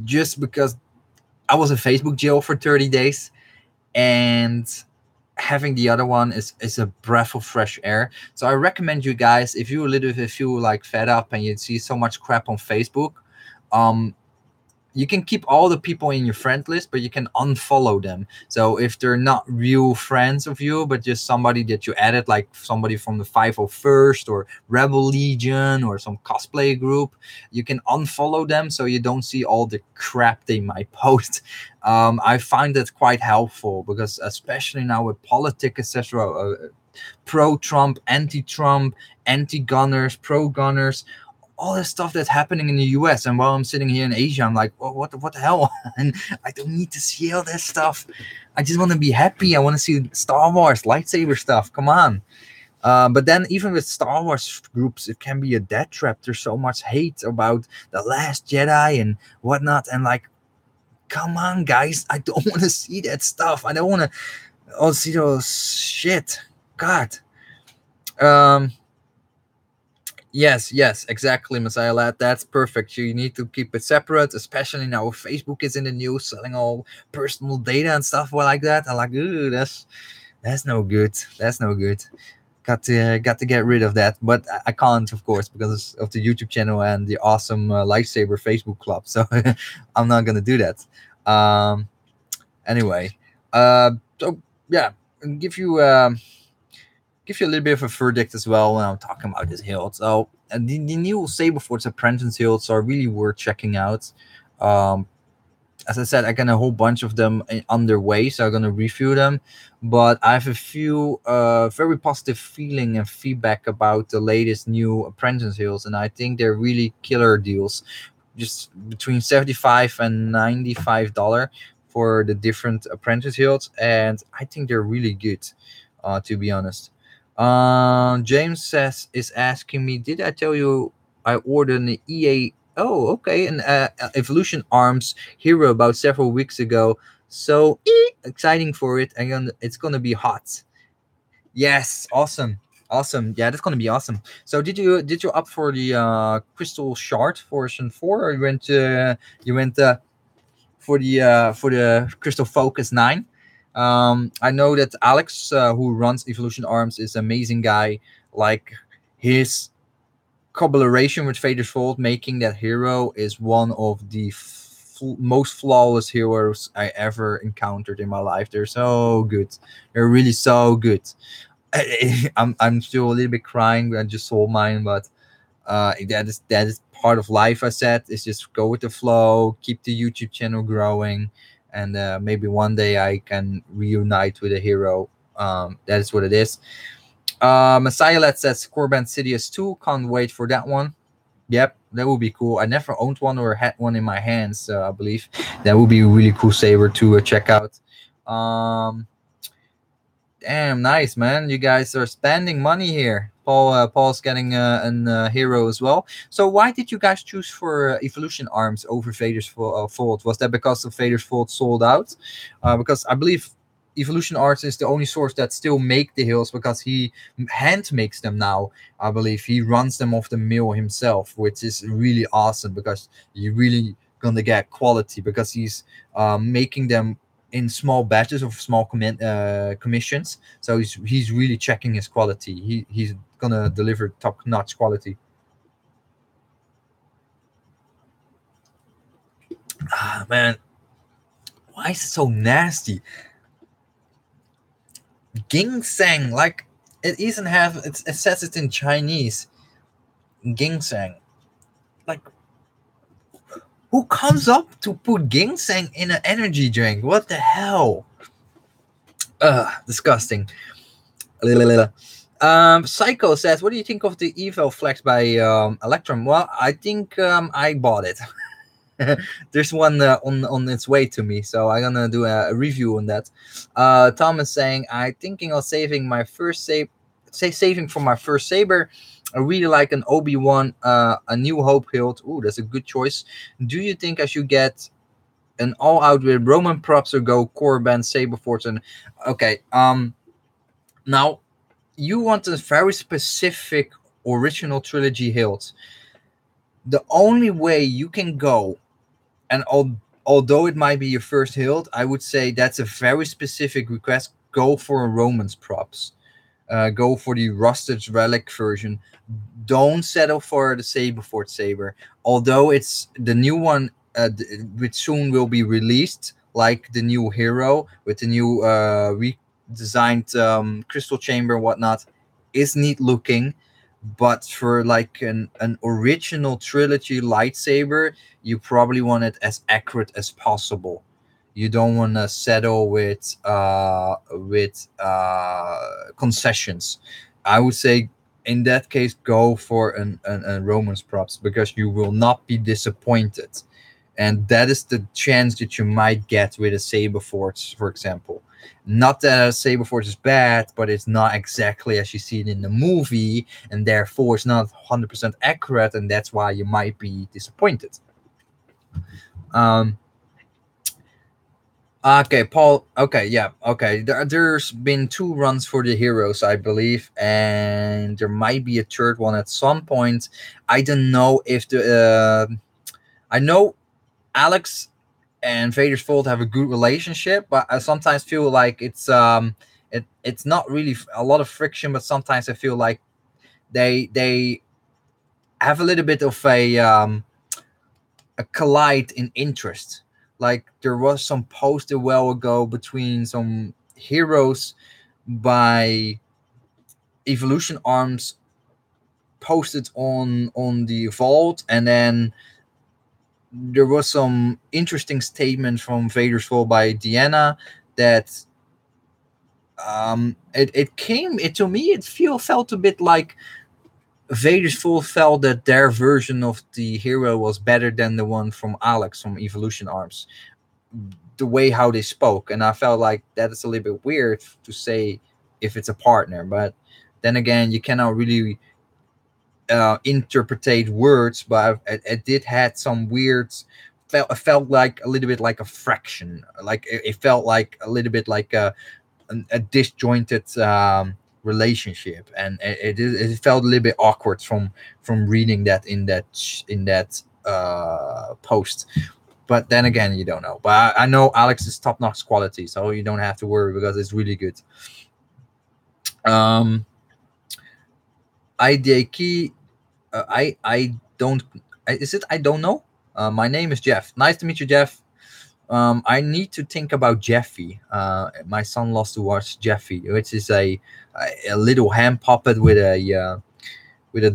Just because I was in Facebook jail for 30 days, and having the other one is a breath of fresh air. So I recommend you guys, if you like fed up and you see so much crap on Facebook, you can keep all the people in your friend list, but you can unfollow them. So if they're not real friends of you, but just somebody that you added, like somebody from the 501st or Rebel Legion or some cosplay group, you can unfollow them so you don't see all the crap they might post. I find that quite helpful, because especially now with politics, etc., pro-Trump, anti-Trump, anti-gunners, pro-gunners, all this stuff that's happening in the US, and while I'm sitting here in Asia, I'm like, well, what the hell? And I don't need to see all that stuff. I just want to be happy. I want to see Star Wars lightsaber stuff. Come on. But then even with Star Wars groups, it can be a death trap. There's so much hate about The Last Jedi and whatnot, and like, come on, guys, I don't want to see that stuff. I don't want to see those shit. God. Yes, exactly, Messiah Lad. That's perfect. You need to keep it separate, especially now Facebook is in the news, selling all personal data and stuff like that. I'm like, ooh, that's no good. That's no good. Got to get rid of that, but I can't, of course, because of the YouTube channel and the awesome Lightsaber Facebook club. So I'm not gonna do that. Anyway, so yeah, give you a little bit of a verdict as well when I'm talking about this hilt. So the new Sabre Force Apprentice Hills are really worth checking out. As I said, I got a whole bunch of them underway, so I'm gonna review them. But I have a few very positive feeling and feedback about the latest new Apprentice Hills, and I think they're really killer deals, just between $75 and $95 for the different Apprentice Hills, and I think they're really good, to be honest. James is asking me, did I tell you I ordered an EA Oh, okay. An Evolution Arms hero about several weeks ago. So exciting for it. And it's gonna be hot. Yes, awesome, awesome. Yeah, that's gonna be awesome. So did you up for the Crystal Shard version 4, or you went for the Crystal Focus 9? I know that Alex, who runs Evolution Arms, is an amazing guy. Like his collaboration with Vader's Vault, making that hero is one of the most flawless heroes I ever encountered in my life. They're so good. They're really so good. I'm still a little bit crying when I just saw mine, but that is part of life. I said is just go with the flow, keep the YouTube channel growing, and maybe one day I can reunite with a hero. That is what it is. Messiah Lad says Corband Sidious 2. Can't wait for that one. Yep, that would be cool. I never owned one or had one in my hands. I believe that would be a really cool saber to check out. Um, Damn, nice, man. You guys are spending money here. Paul's getting a hero as well. So why did you guys choose for Evolution Arms over Vader's Vault? Was that because of Vader's Vault sold out? Because I believe Evolution Arts is the only source that still make the heroes, because he hand makes them now. I believe he runs them off the mill himself, which is really awesome because you really gonna get quality because he's making them in small batches of small commissions. So he's really checking his quality. He's gonna deliver top notch quality. Ah man, why is it so nasty? Ginseng, like it even have it says it in Chinese. Ginseng, like who comes up to put ginseng in an energy drink? What the hell? Disgusting. Psycho says, "What do you think of the Evo Flex by Electrum?" Well, I think I bought it. There's one on its way to me, so I'm gonna do a review on that. Tom is saying, "I'm thinking of saving my first saving for my first saber. I really like an Obi-Wan, a New Hope hilt. Ooh, that's a good choice. Do you think I should get an all-out with Roman props or go core band Saberforge?" And okay, now you want a very specific original trilogy hilt. The only way you can go, and although it might be your first hilt, I would say that's a very specific request. Go for a Romans props. Go for the rusted relic version. Don't settle for the Saberforge saber. Although it's the new one, which soon will be released, like the new hero with the new redesigned crystal chamber and whatnot, is neat looking. But for like an original trilogy lightsaber, you probably want it as accurate as possible. You don't want to settle with concessions. I would say in that case, go for an Romans props, because you will not be disappointed, and that is the chance that you might get with a Saber Force, for example. Not that a Saber Force is bad, but it's not exactly as you see it in the movie, and therefore it's not 100% accurate, and that's why you might be disappointed. Um, Okay, Paul. Okay, yeah. Okay, there's been two runs for the heroes, I believe, and there might be a third one at some point. I don't know if I know Alex and Vader's Vault have a good relationship, but I sometimes feel like it's not really a lot of friction, but sometimes I feel like they have a little bit of a collide in interest. Like there was some post a while ago between some heroes by Evolution Arms posted on the vault, and then there was some interesting statement from Vader's Vault by Deanna that it came it to me it felt a bit like Vader's Vault felt that their version of the hero was better than the one from Alex from Evolution Arms, the way how they spoke, and I felt like that is a little bit weird to say if it's a partner. But then again, you cannot really interpretate words, but it did had some weird. Felt like a little bit like a fraction. Like it felt like a little bit like a disjointed relationship, and it felt a little bit awkward from reading that in that post. But then again, you don't know. But I know Alex's top-notch quality, so you don't have to worry because it's really good. IDK, I don't. Is it? I don't know. My name is Jeff. Nice to meet you, Jeff. I need to think about Jeffy. My son loves to watch Jeffy, which is a little hand puppet with a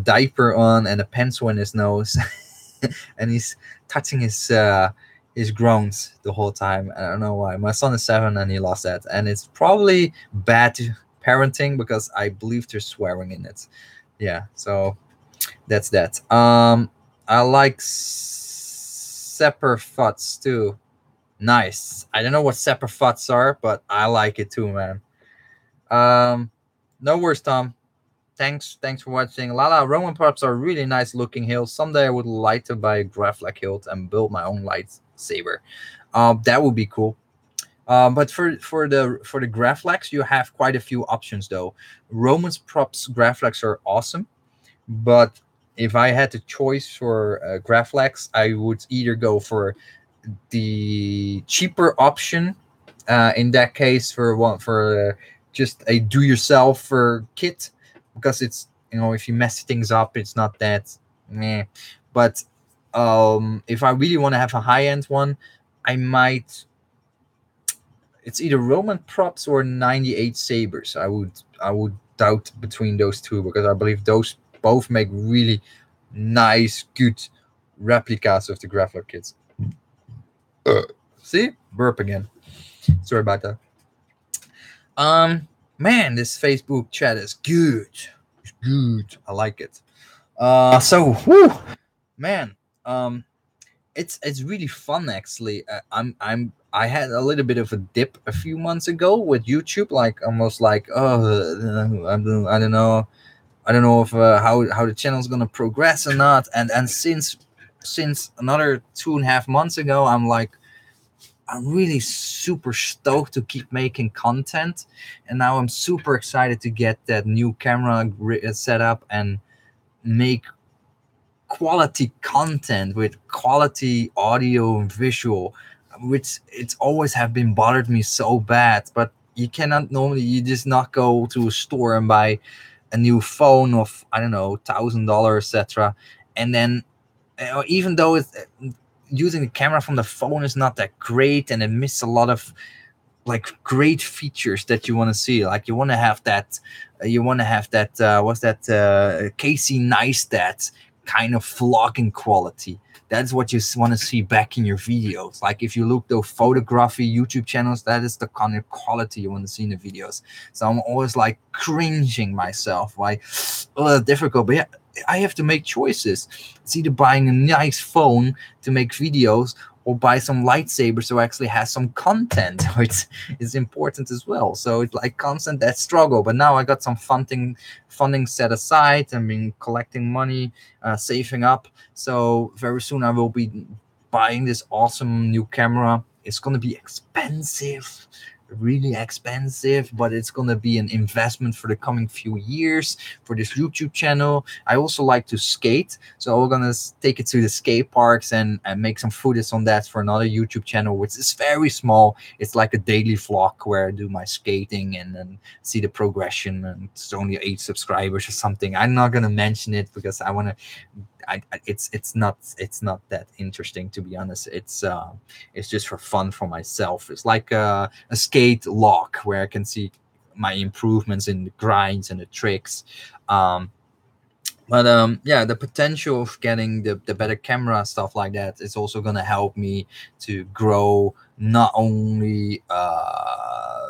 diaper on and a pencil in his nose, and he's touching his groans the whole time. I don't know why. My son is 7 and he lost that, and it's probably bad parenting because I believe there's swearing in it. Yeah, so that's that. I like Saberforge too. Nice. I don't know what Saberforge are, but I like it too, man. No worries, Tom. Thanks for watching. Lala, Roman props are really nice looking hills. Someday I would like to buy a Graflak hilt and build my own lightsaber. That would be cool. But for the Graflaks, you have quite a few options though. Roman's props Graflaks are awesome, but if I had the choice for Graflaks, I would either go for the cheaper option. In that case, for just a do-yourself kit, because it's, if you mess things up, it's not that meh. But if I really want to have a high-end one, I might. It's either Roman props or 98 Sabres. I would doubt between those two because I believe those both make really nice, good replicas of the Graflak kits. See? Burp again. Sorry about that. Man, this Facebook chat is good. It's good. I like it. Whew, man. It's really fun actually. I had a little bit of a dip a few months ago with YouTube, like almost like I don't know if how the channel's gonna progress or not. And since another 2.5 months ago, I'm really super stoked to keep making content, and now I'm super excited to get that new camera set up and make quality content with quality audio and visual, which it's always have been bothered me so bad. But you cannot normally, you just not go to a store and buy a new phone of, I don't know, $1,000, etc. And then even though it's using the camera from the phone is not that great, and it misses a lot of like great features that you want to see. Like you want to have that what's that Casey Neistat kind of vlogging quality. That's what you want to see back in your videos. Like if you look those photography YouTube channels, that is the kind of quality you want to see in the videos. So I'm always like cringing myself, like difficult. But yeah, I have to make choices. It's either buying a nice phone to make videos or buy some lightsabers so actually has some content, which is important as well. So it's like constant that struggle. But now I got some funding set aside. I've been collecting money, saving up. So very soon I will be buying this awesome new camera. It's going to be expensive, really expensive, but it's going to be an investment for the coming few years for this YouTube channel. I also like to skate, so we're going to take it to the skate parks and make some footage on that for another YouTube channel, which is very small. It's like a daily vlog where I do my skating and then see the progression, and it's only 8 subscribers or something. I'm not going to mention it because I want to it's not that interesting, to be honest. It's just for fun for myself. It's like a skate log where I can see my improvements in the grinds and the tricks. But yeah, the potential of getting the better camera, stuff like that, is also going to help me to grow, not only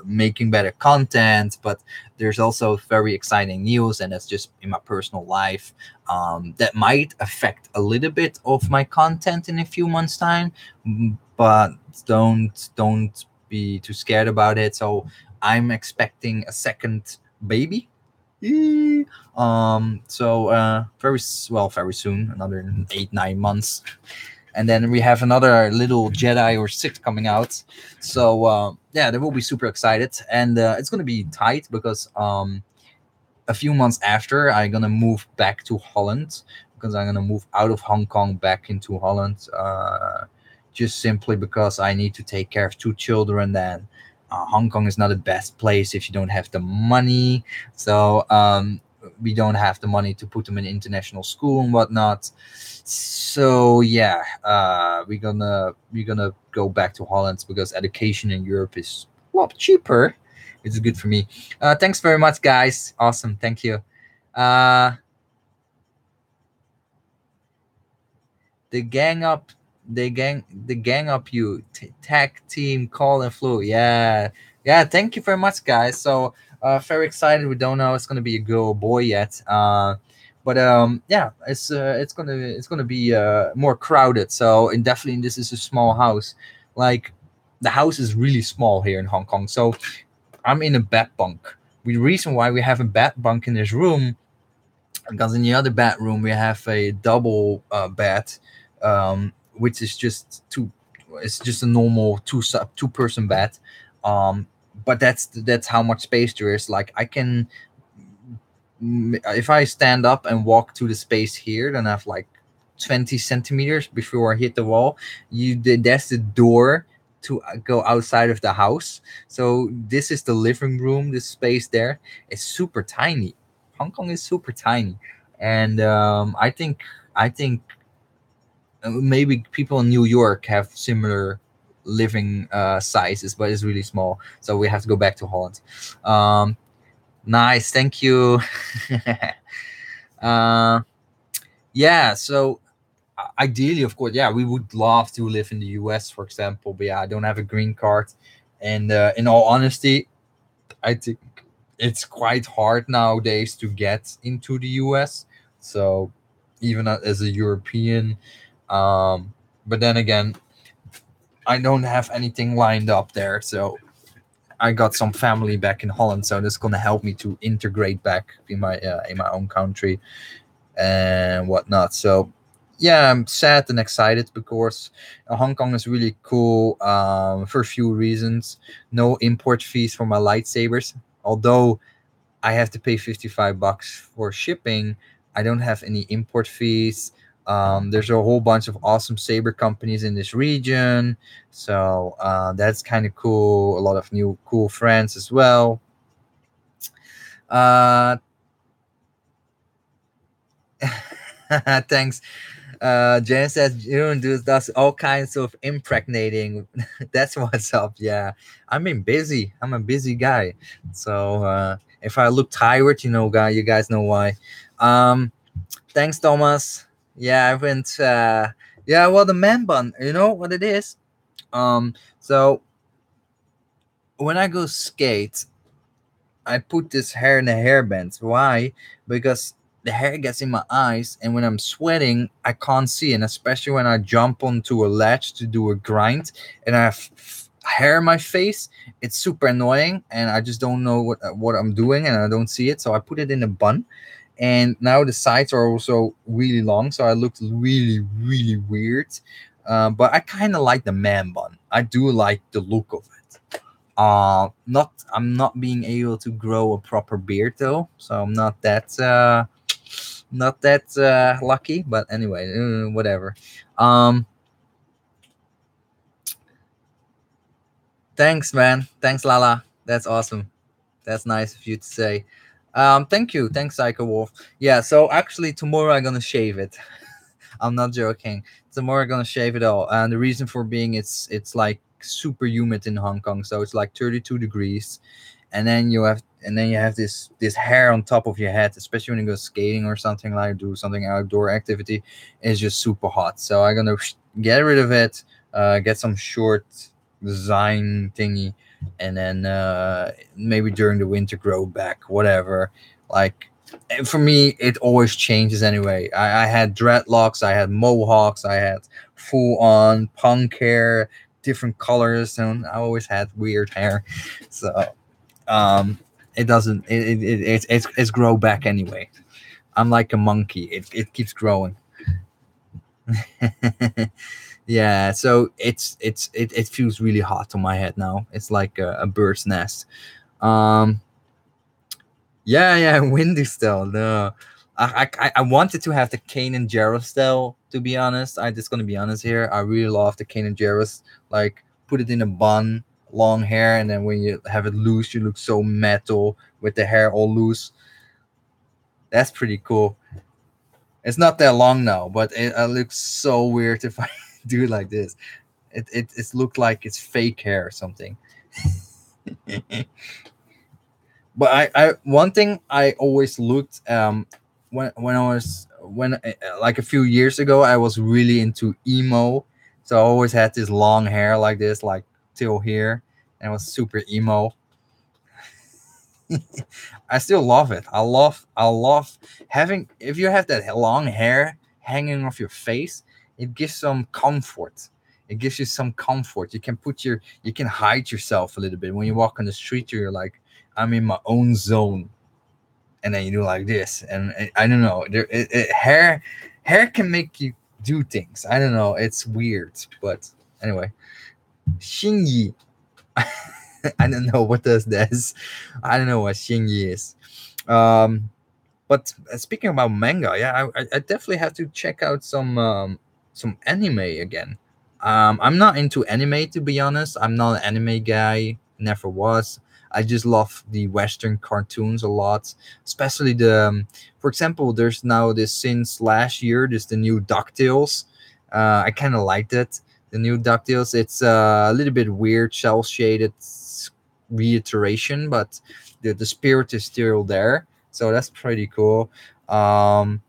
making better content, but there's also very exciting news, and that's just in my personal life, that might affect a little bit of my content in a few months' time, but don't be too scared about it. So I'm expecting a second baby. Eee. So very soon, another 8 9 months, and then we have another little Jedi or six coming out. So yeah, they will be super excited, and it's gonna be tight because a few months after I'm gonna move back to Holland because I'm gonna move out of Hong Kong back into Holland. Just simply because I need to take care of two children. Then Hong Kong is not the best place if you don't have the money. So we don't have the money to put them in international school and whatnot. So yeah, we're gonna go back to Holland because education in Europe is a lot cheaper. It's good for me. Thanks very much, guys. Awesome. Thank you. Uh, the gang up, the gang up. You tag team call and flew. Yeah, yeah. Thank you very much, guys. So very excited. We don't know if it's gonna be a girl or boy yet. But yeah, it's gonna be more crowded. So and definitely this is a small house. Like the house is really small here in Hong Kong. So I'm in a bed bunk. The reason why we have a bed bunk in this room, because in the other bedroom we have a double bed, which is just two. It's just a normal two person bed, um, but that's how much space there is. Like I can, if I stand up and walk to the space here, then I have like 20 centimeters before I hit the wall. That's the door to go outside of the house. So this is the living room. This space there is super tiny. Hong Kong is super tiny, and I think maybe people in New York have similar living sizes, but it's really small. So we have to go back to Holland. Um, nice, thank you. uh, yeah, so ideally, of course, yeah, we would love to live in the US, for example. But yeah, I don't have a green card, and in all honesty, I think it's quite hard nowadays to get into the US. So even as a European, but then again, I don't have anything lined up there. So I got some family back in Holland, so this is gonna help me to integrate back in my own country and whatnot. So yeah, I'm sad and excited because Hong Kong is really cool for a few reasons. No import fees for my lightsabers, although I have to pay $55 for shipping. I don't have any import fees. There's a whole bunch of awesome saber companies in this region, so that's kind of cool. A lot of new cool friends as well. Uh, thanks. Jen says June does all kinds of impregnating. That's what's up. Yeah, I mean busy. I'm a busy guy. So if I look tired, you guys know why. Um, thanks, Thomas. Yeah, I went. Yeah, well, the man bun. You know what it is. So when I go skate, I put this hair in a hairband. Why? Because the hair gets in my eyes, and when I'm sweating, I can't see. And especially when I jump onto a ledge to do a grind, and I have hair in my face, it's super annoying, and I just don't know what I'm doing, and I don't see it. So I put it in a bun, and now the sides are also really long, so I looked really, really weird. But I kind of like the man bun. I do like the look of it. Not I'm not being able to grow a proper beard though, so I'm not that lucky. But anyway, whatever. Um, thanks, man. Thanks, Lala. That's awesome. That's nice of you to say. Thank you. Thanks, Psycho Wolf. Yeah. So actually, tomorrow I'm gonna shave it. I'm not joking. Tomorrow I'm gonna shave it all, and the reason for being it's like super humid in Hong Kong, so it's like 32 degrees, and then you have this hair on top of your head, especially when you go skating or something, like do something outdoor activity. It's just super hot. So I'm gonna get rid of it, get some short design thingy, and then maybe during the winter grow back, whatever. Like and for me, it always changes anyway. I had dreadlocks, I had mohawks, I had full on punk hair, different colors, and I always had weird hair. So um it doesn't. It's grow back anyway. I'm like a monkey. It keeps growing. Yeah. So it feels really hot on my head now. It's like a bird's nest. Um. Yeah. Yeah. Windy still. No. I wanted to have the Kane and Jarrus style. To be honest, I just gonna be honest here. I really love the Kane and Jarrus. Like put it in a bun, long hair, and then when you have it loose, you look so metal with the hair all loose. That's pretty cool. It's not that long now, but it looks so weird if I do it like this. It looked like it's fake hair or something. But I one thing I always looked when I was when like a few years ago I was really into emo, so I always had this long hair like this, like till here, and it was super emo. I still love it. I love having if you have that long hair hanging off your face, it gives some comfort. It gives you some comfort. You can hide yourself a little bit when you walk on the street. You're like, I'm in my own zone, and then you do like this, and I don't know. Hair can make you do things. I don't know. It's weird, but anyway, Xingyi. I don't know what does this. I don't know what Xingyi is. Um, but speaking about manga, yeah, I definitely have to check out some anime again. I'm not into anime to be honest. I'm not an anime guy. Never was. I just love the Western cartoons a lot, especially for example, there's now this since last year. There's the new Ducktales. I kind of liked it. The new Ducktales. It's a little bit weird, shell shaded reiteration, but the spirit is still there. So that's pretty cool. Um,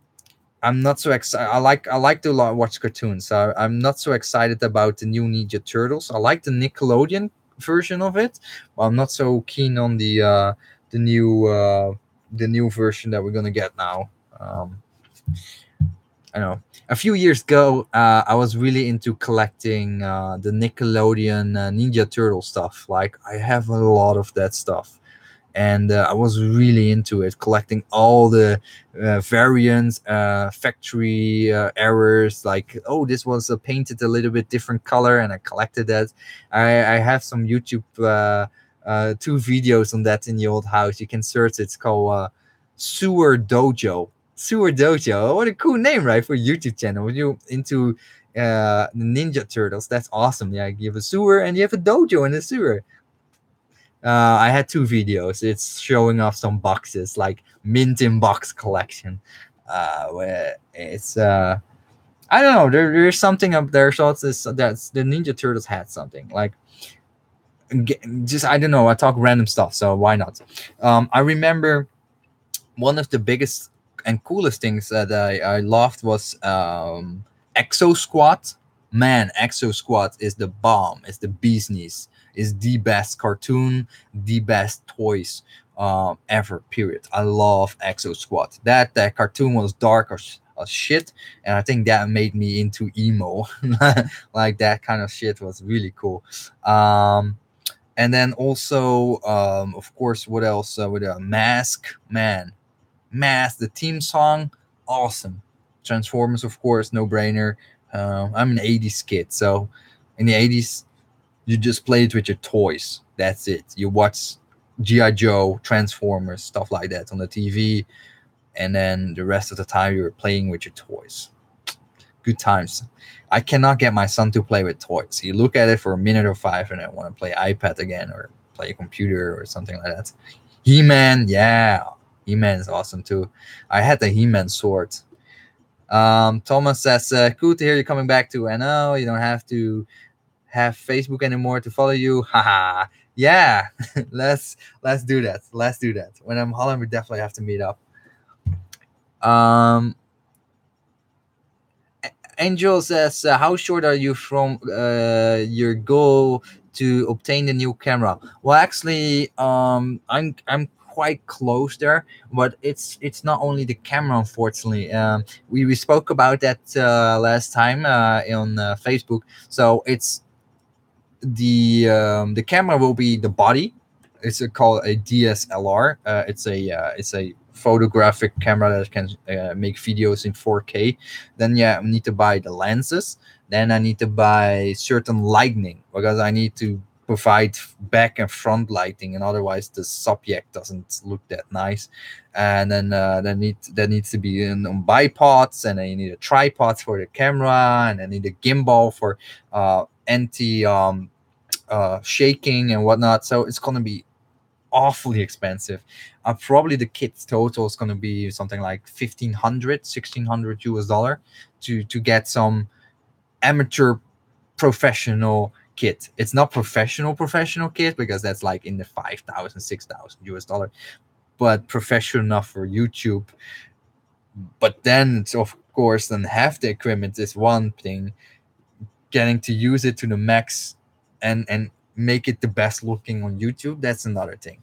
I'm not so excited. I like to watch cartoons. So I'm not so excited about the new Ninja Turtles. I like the Nickelodeon version of it, but I'm not so keen on the new the new version that we're gonna get now. I know. A few years ago, I was really into collecting the Nickelodeon Ninja Turtle stuff. Like I have a lot of that stuff, and I was really into it, collecting all the variants, factory errors. Like, oh, this was painted a little bit different color, and I collected that. I have some YouTube two videos on that in the old house. You can search it. It's called Sewer Dojo. Sewer Dojo. What a cool name, right, for a YouTube channel. When you into the Ninja Turtles, that's awesome. Yeah, you have a sewer and you have a dojo in the sewer. I had two videos. It's showing off some boxes, like mint in box collection. Where it's I don't know. There's something up there. So that's the Ninja Turtles had something like just I don't know. I talk random stuff, so why not? I remember one of the biggest and coolest things that I loved was Exo Squad. Man, Exo Squad is the bomb. It's the bee's knees. Is the best cartoon, the best toys ever. Period. I love Exo Squad. That cartoon was dark as shit, and I think that made me into emo. Like that kind of shit was really cool. And then also, of course, what else? With a Mask, man, Mask, the theme song, awesome. Transformers, of course, no brainer. I'm an '80s kid, so in the '80s, you just played with your toys. That's it. You watch GI Joe, Transformers, stuff like that on the TV, and then the rest of the time you were playing with your toys. Good times. I cannot get my son to play with toys. He look at it for a minute or five, and I want to play iPad again or play a computer or something like that. He-Man, yeah, He-Man is awesome too. I had the He-Man sword. Thomas says, cool to hear you coming back to NO. You don't have to have Facebook anymore to follow you. Haha. Yeah. let's do that. Let's do that. When I'm in Holland, we definitely have to meet up. Angel says, how short are you from your goal to obtain the new camera? Well, actually, I'm quite close there, but it's not only the camera, unfortunately. We spoke about that last time on Facebook. So it's the camera will be the body, It's called a DSLR. It's a photographic camera that can make videos in 4K. Then yeah, I need to buy the lenses. Then I need to buy certain lighting because I need to provide back and front lighting, and otherwise the subject doesn't look that nice. And then there needs to be on bipods, and then you need a tripod for the camera, and I need a gimbal for anti shaking and whatnot. So it's gonna be awfully expensive. Probably the kit total is going to be something like 1500, 1600 US dollar to get some amateur professional kit. It's not professional kit because that's like in the 5,000, 6,000 US dollar, but professional enough for YouTube. But then it's, of course, then half the equipment is one thing. Getting to use it to the max and make it the best looking on YouTube, that's another thing.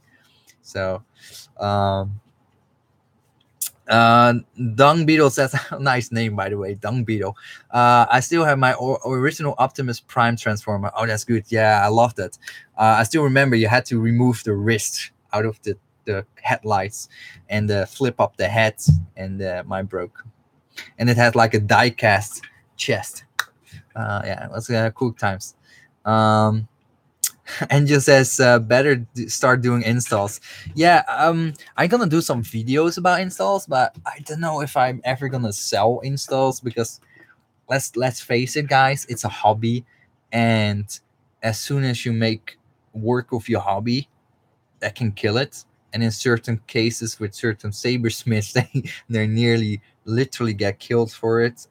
So, um, Dung Beetle says, nice name, by the way, Dung Beetle. I still have my original Optimus Prime Transformer. Oh, that's good. Yeah, I love that. I still remember you had to remove the wrist out of the headlights and flip up the head, and mine broke. And it had like a die cast chest. Yeah, it was cool times. And just says better start doing installs. Yeah, I'm gonna do some videos about installs, but I don't know if I'm ever gonna sell installs because let's face it, guys, it's a hobby, and as soon as you make work of your hobby, that can kill it. And in certain cases with certain sabersmiths, they nearly literally get killed for it.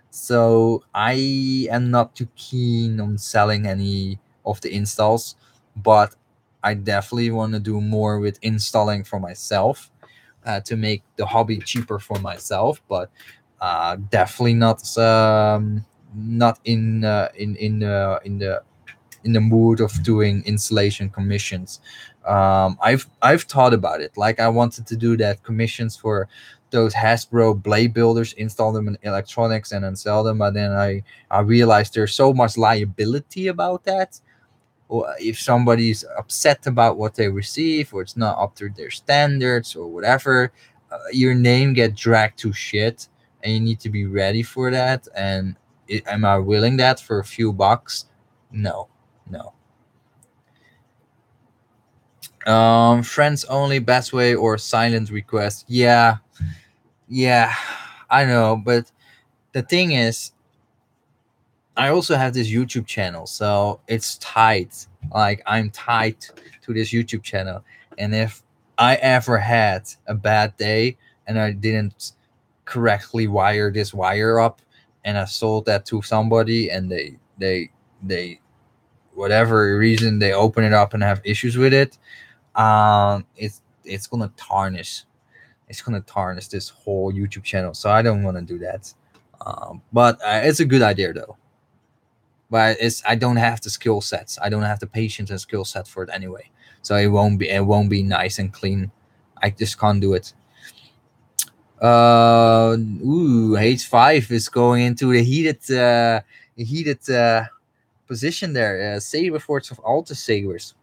So I am not too keen on selling any of the installs, but I definitely want to do more with installing for myself to make the hobby cheaper for myself. But definitely not in the mood of doing installation commissions. I've thought about it. Like I wanted to do that commissions for those Hasbro blade builders, install them in electronics, and then sell them. But then I realized there's so much liability about that. Or if somebody's upset about what they receive, or it's not up to their standards, or whatever, your name get dragged to shit, and you need to be ready for that. And am I willing that for a few bucks? No, no. Friends only, best way, or silent request. Yeah, yeah, I know, but the thing is, I also have this YouTube channel, so it's tied. Like I'm tied to this YouTube channel, and if I ever had a bad day and I didn't correctly wire this wire up, and I sold that to somebody, and they whatever reason they open it up and have issues with it, it's gonna tarnish. It's gonna tarnish this whole YouTube channel. So I don't want to do that. But it's a good idea though. But it's I don't have the skill sets. I don't have the patience and skill set for it anyway. So it won't be nice and clean. I just can't do it. H5 is going into the heated position there. Sabre Force of Ultrasabers.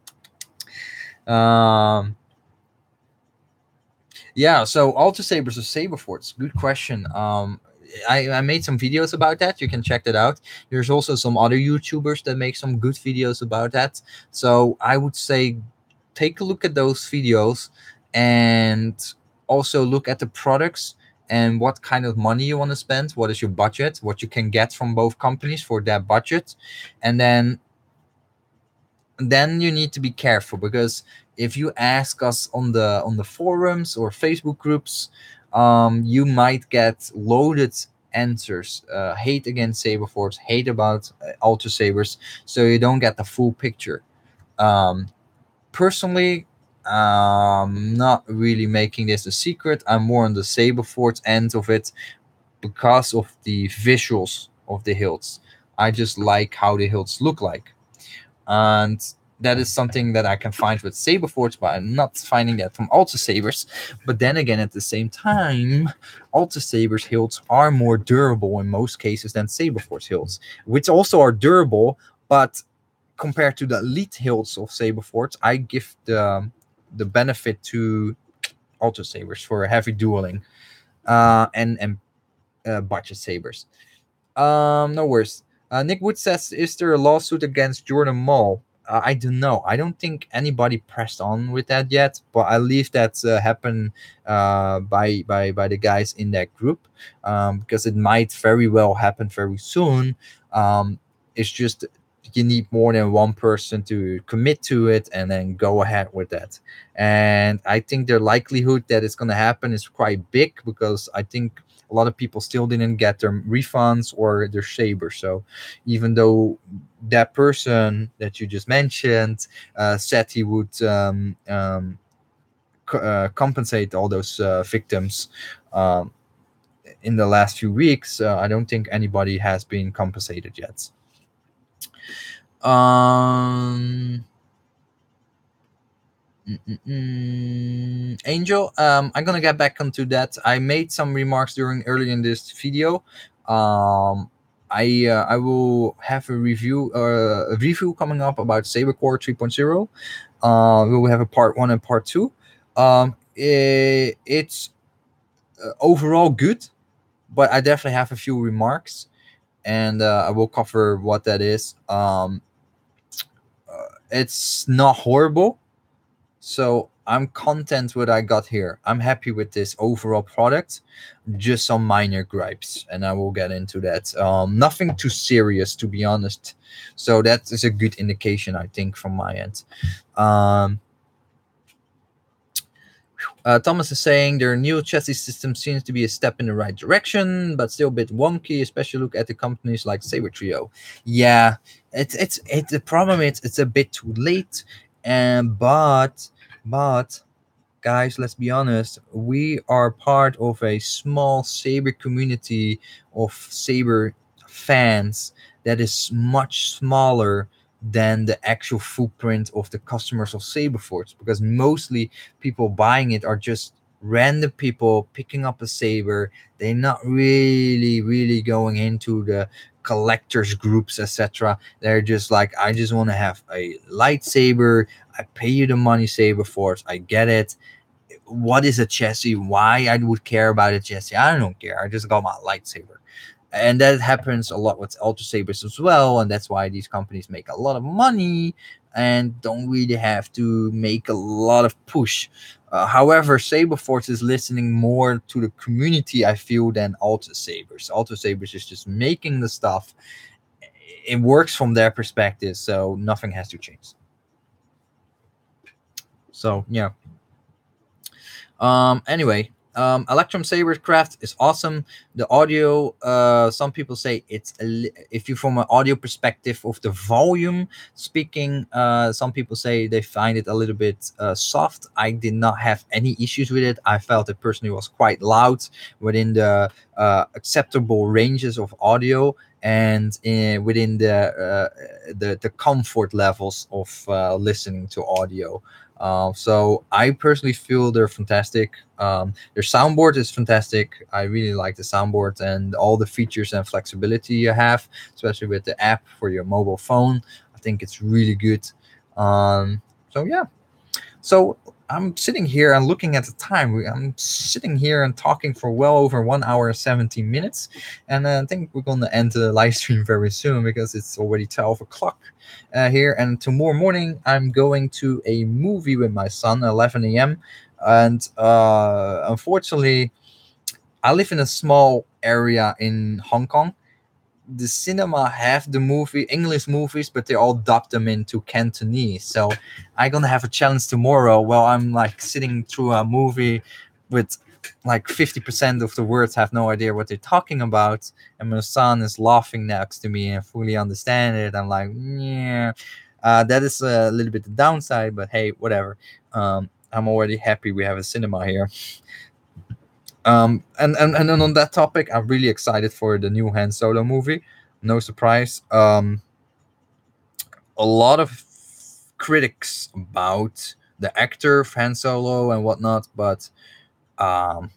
Yeah, so Ultrasabers or Saberforge. Good question. I made some videos about that. You can check that out. There's also some other YouTubers that make some good videos about that. So I would say take a look at those videos and also look at the products and what kind of money you want to spend. What is your budget? What you can get from both companies for that budget, and then you need to be careful because if you ask us on the forums or Facebook groups, you might get loaded answers, hate against Saberforge, hate about Ultra Sabers, so you don't get the full picture. Personally, not really making this a secret. I'm more on the Saberforge end of it because of the visuals of the hilts. I just like how the hilts look like, and that is something that I can find with Saberforge, but I'm not finding that from Ultrasabers. But then again, at the same time, Ultrasabers hilts are more durable in most cases than Saberforge hilts, which also are durable, but compared to the elite hills of Saberforge, I give the benefit to Ultrasabers for heavy dueling, and budget sabers. No worries. Nick Wood says, "Is there a lawsuit against Jordan Mall?" I don't know. I don't think anybody pressed on with that yet, but I leave that happen by the guys in that group, because it might very well happen very soon. It's just you need more than one person to commit to it and then go ahead with that. And I think the likelihood that it's going to happen is quite big, because I think a lot of people still didn't get their refunds or their Saber. So even though that person that you just mentioned said he would compensate all those victims um, in the last few weeks, I don't think anybody has been compensated yet. Um, Angel, I'm gonna get back onto that. I made some remarks during early in this video. Um, I will have a review coming up about Saber Core 3.0. We will have a part 1 and part 2. It's overall good, but I definitely have a few remarks, and I will cover what that is. It's not horrible, so I'm content with what I got here. I'm happy with this overall product. Just some minor gripes, and I will get into that. Nothing too serious, to be honest. So that is a good indication, I think, from my end. Um, Thomas is saying their new chassis system seems to be a step in the right direction, but still a bit wonky, especially look at the companies like Sabertrio. Yeah, it's the problem is it's a bit too late, and but guys, let's be honest, we are part of a small Saber community of Saber fans that is much smaller than the actual footprint of the customers of Saberforge, because mostly people buying it are just random people picking up a Saber. They're not really going into the collectors groups, etc. They're just like, I just want to have a lightsaber. I pay you the money, Saberforge. I get it. What is a chassis? Why I would care about a chassis? I don't care. I just got my lightsaber. And that happens a lot with Ultrasabers as well, and that's why these companies make a lot of money and don't really have to make a lot of push. However, Saberforce is listening more to the community, I feel, than Ultrasabers. Ultrasabers is just making the stuff. It works from their perspective, so nothing has to change. So yeah. Anyway, Electrum Sabercraft is awesome. The audio, some people say if you from an audio perspective of the volume speaking, some people say they find it a little bit soft. I did not have any issues with it. I felt it personally was quite loud within the acceptable ranges of audio and within the comfort levels of listening to audio. So I personally feel they're fantastic. Their soundboard is fantastic. I really like the soundboard and all the features and flexibility you have, especially with the app for your mobile phone. I think it's really good. So yeah. So I'm sitting here and looking at the time. I'm sitting here and talking for well over 1 hour and 17 minutes. And I think we're going to end the live stream very soon because it's already 12 o'clock here. And tomorrow morning, I'm going to a movie with my son, 11 a.m. And unfortunately, I live in a small area in Hong Kong. The cinema have the English movies, but they all dubbed them into Cantonese. So I'm gonna have a challenge tomorrow while I'm like sitting through a movie with like 50% of the words have no idea what they're talking about, and my son is laughing next to me and fully understand it. I'm like, yeah, that is a little bit the downside, but hey, whatever. I'm already happy we have a cinema here. And then on that topic, I'm really excited for the new Han Solo movie. No surprise. A lot of critics about the actor of Han Solo and whatnot, but I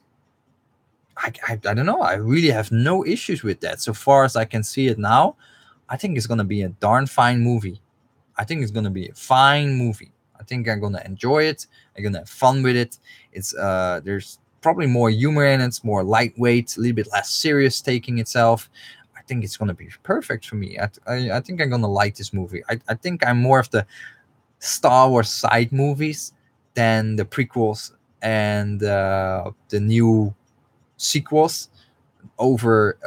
don't know. I really have no issues with that. So far as I can see it now, I think it's gonna be a darn fine movie. I think it's gonna be a fine movie. I think I'm gonna enjoy it. I'm gonna have fun with it. It's there's probably more humor in it. It's more lightweight, a little bit less serious taking itself. I think it's gonna be perfect for me. I think I'm gonna like this movie. I think I'm more of the Star Wars side movies than the prequels and the new sequels over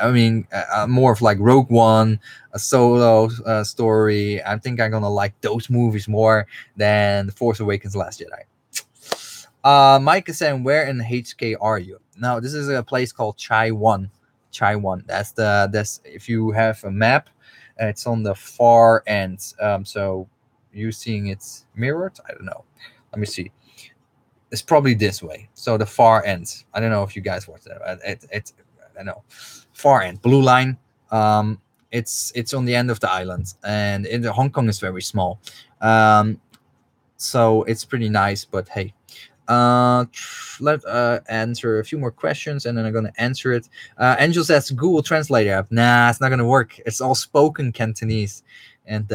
I mean, more of like Rogue One, a solo story. I think I'm gonna like those movies more than The Force Awakens, Last Jedi. Mike is saying, where in HK are you? Now, this is a place called Chai One. Chai One. That's if you have a map, it's on the far end. So you seeing it mirrored? I don't know. Let me see. It's probably this way. So the far end. I don't know if you guys watch that. It's I don't know. Far end, blue line. It's on the end of the island, and in Hong Kong is very small. So it's pretty nice. But hey, let answer a few more questions, and then I'm gonna answer it. Angel says Google Translator app. Nah, it's not gonna work. It's all spoken Cantonese, and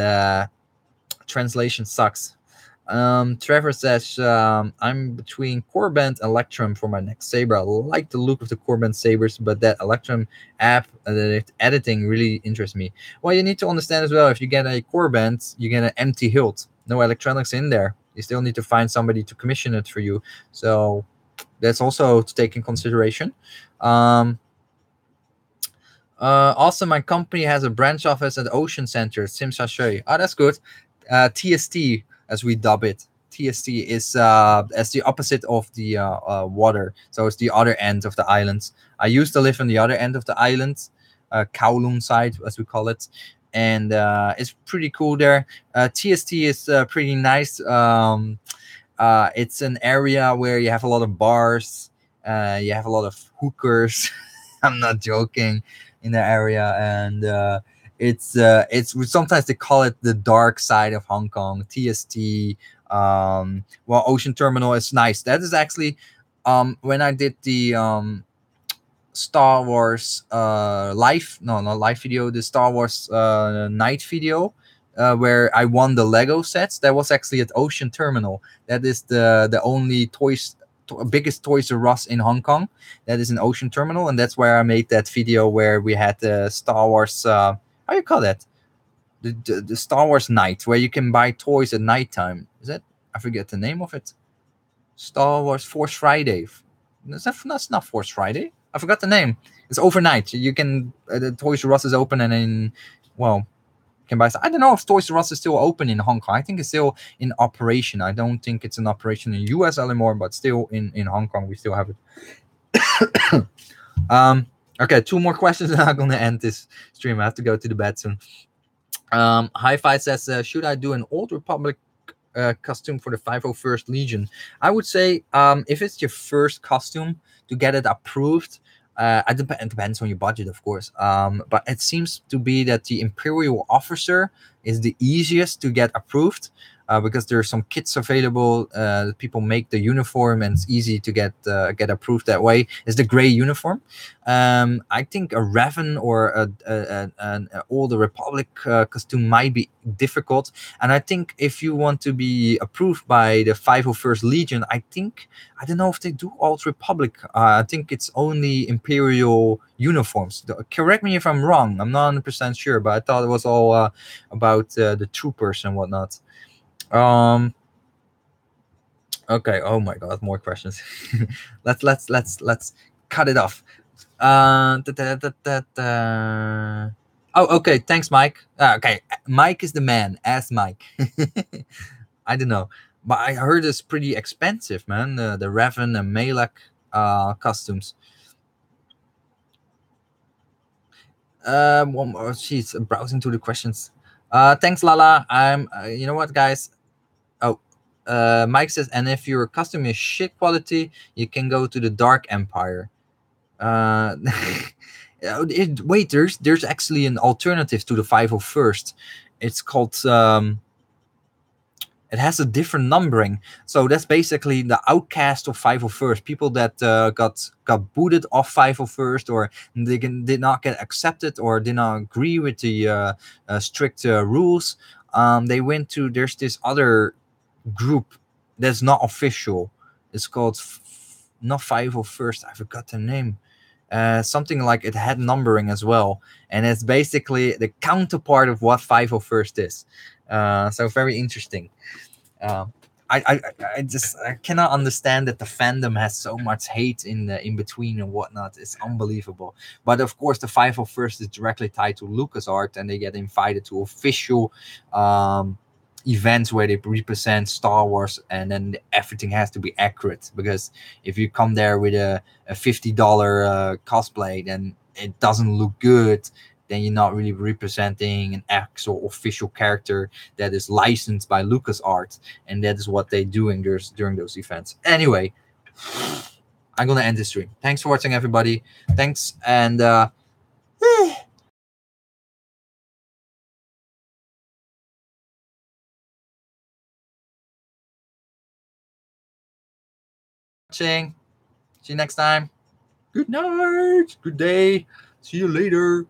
translation sucks. Trevor says, I'm between Corband and Electrum for my next Saber. I like the look of the Corband Sabers, but that Electrum app, the editing really interests me. Well, you need to understand as well, if you get a Corband, you get an empty hilt. No electronics in there. You still need to find somebody to commission it for you. So that's also to take in consideration. Also, my company has a branch office at Ocean Center, Simsashui. Oh, that's good. TST, as we dub it. TST is as the opposite of the water. So it's the other end of the island. I used to live on the other end of the island, Kowloon side, as we call it. And it's pretty cool there. TST is pretty nice. It's an area where you have a lot of bars. You have a lot of hookers. I'm not joking. In the area, and it's sometimes they call it the dark side of Hong Kong. TST. Well, Ocean Terminal is nice. That is actually when I did the Star Wars not live video, the Star Wars night video, where I won the Lego sets. That was actually at Ocean Terminal. That is the only biggest Toys R Us in Hong Kong. That is an Ocean Terminal, and that's where I made that video where we had the Star Wars how you call that, the Star Wars night, where you can buy toys at nighttime. Is that, I forget the name of it, Star Wars Force Friday? That's not Force Friday. I forgot the name. It's overnight. You can the Toys R Us is open, and in, well, can buy. I don't know if Toys R Us is still open in Hong Kong. I think it's still in operation. I don't think it's in operation in US anymore, but still in Hong Kong we still have it. Okay, 2 more questions and I'm gonna end this stream. I have to go to the bed soon. Hi-Fi says, should I do an Old Republic costume for the 501st Legion? I would say if it's your first costume, to get it approved, it depends on your budget, of course. But it seems to be that the Imperial Officer is the easiest to get approved because there are some kits available. People make the uniform, and it's easy to get approved that way. It's the gray uniform. I think a Revan or an Old Republic costume might be difficult. And I think if you want to be approved by the 501st Legion, I don't know if they do Old Republic. I think it's only Imperial uniforms. Correct me if I'm wrong. I'm not 100% sure, but I thought it was all about the troopers and whatnot. Okay. Oh my God, more questions. let's cut it off. Oh, okay. Thanks, Mike. Okay, Mike is the man. Ask Mike. I don't know, but I heard it's pretty expensive, man. The Revan and Malak costumes. One more. She's browsing through the questions. Thanks, Lala. I'm. You know what, guys? Oh, Mike says, and if your costume is shit quality, you can go to the Dark Empire. Wait, there's actually an alternative to the 501st. It's called it has a different numbering. So that's basically the outcast of 501st, people that got booted off 501st, or did not get accepted or did not agree with the strict rules. They went to, there's this other group that's not official. It's called not 501st. I forgot the name. Something like, it had numbering as well, and it's basically the counterpart of what 501st is. So very interesting. Um, I cannot understand that the fandom has so much hate in between and whatnot. It's unbelievable. But of course, the 501st is directly tied to LucasArts, and they get invited to official events where they represent Star Wars, and then everything has to be accurate, because if you come there with a $50 cosplay, then it doesn't look good. Then you're not really representing an actual official character that is licensed by LucasArts, and that is what they do during those events. Anyway, I'm gonna end this stream. Thanks for watching, everybody. Thanks, and watching. See you next time. Good night. Good day. See you later.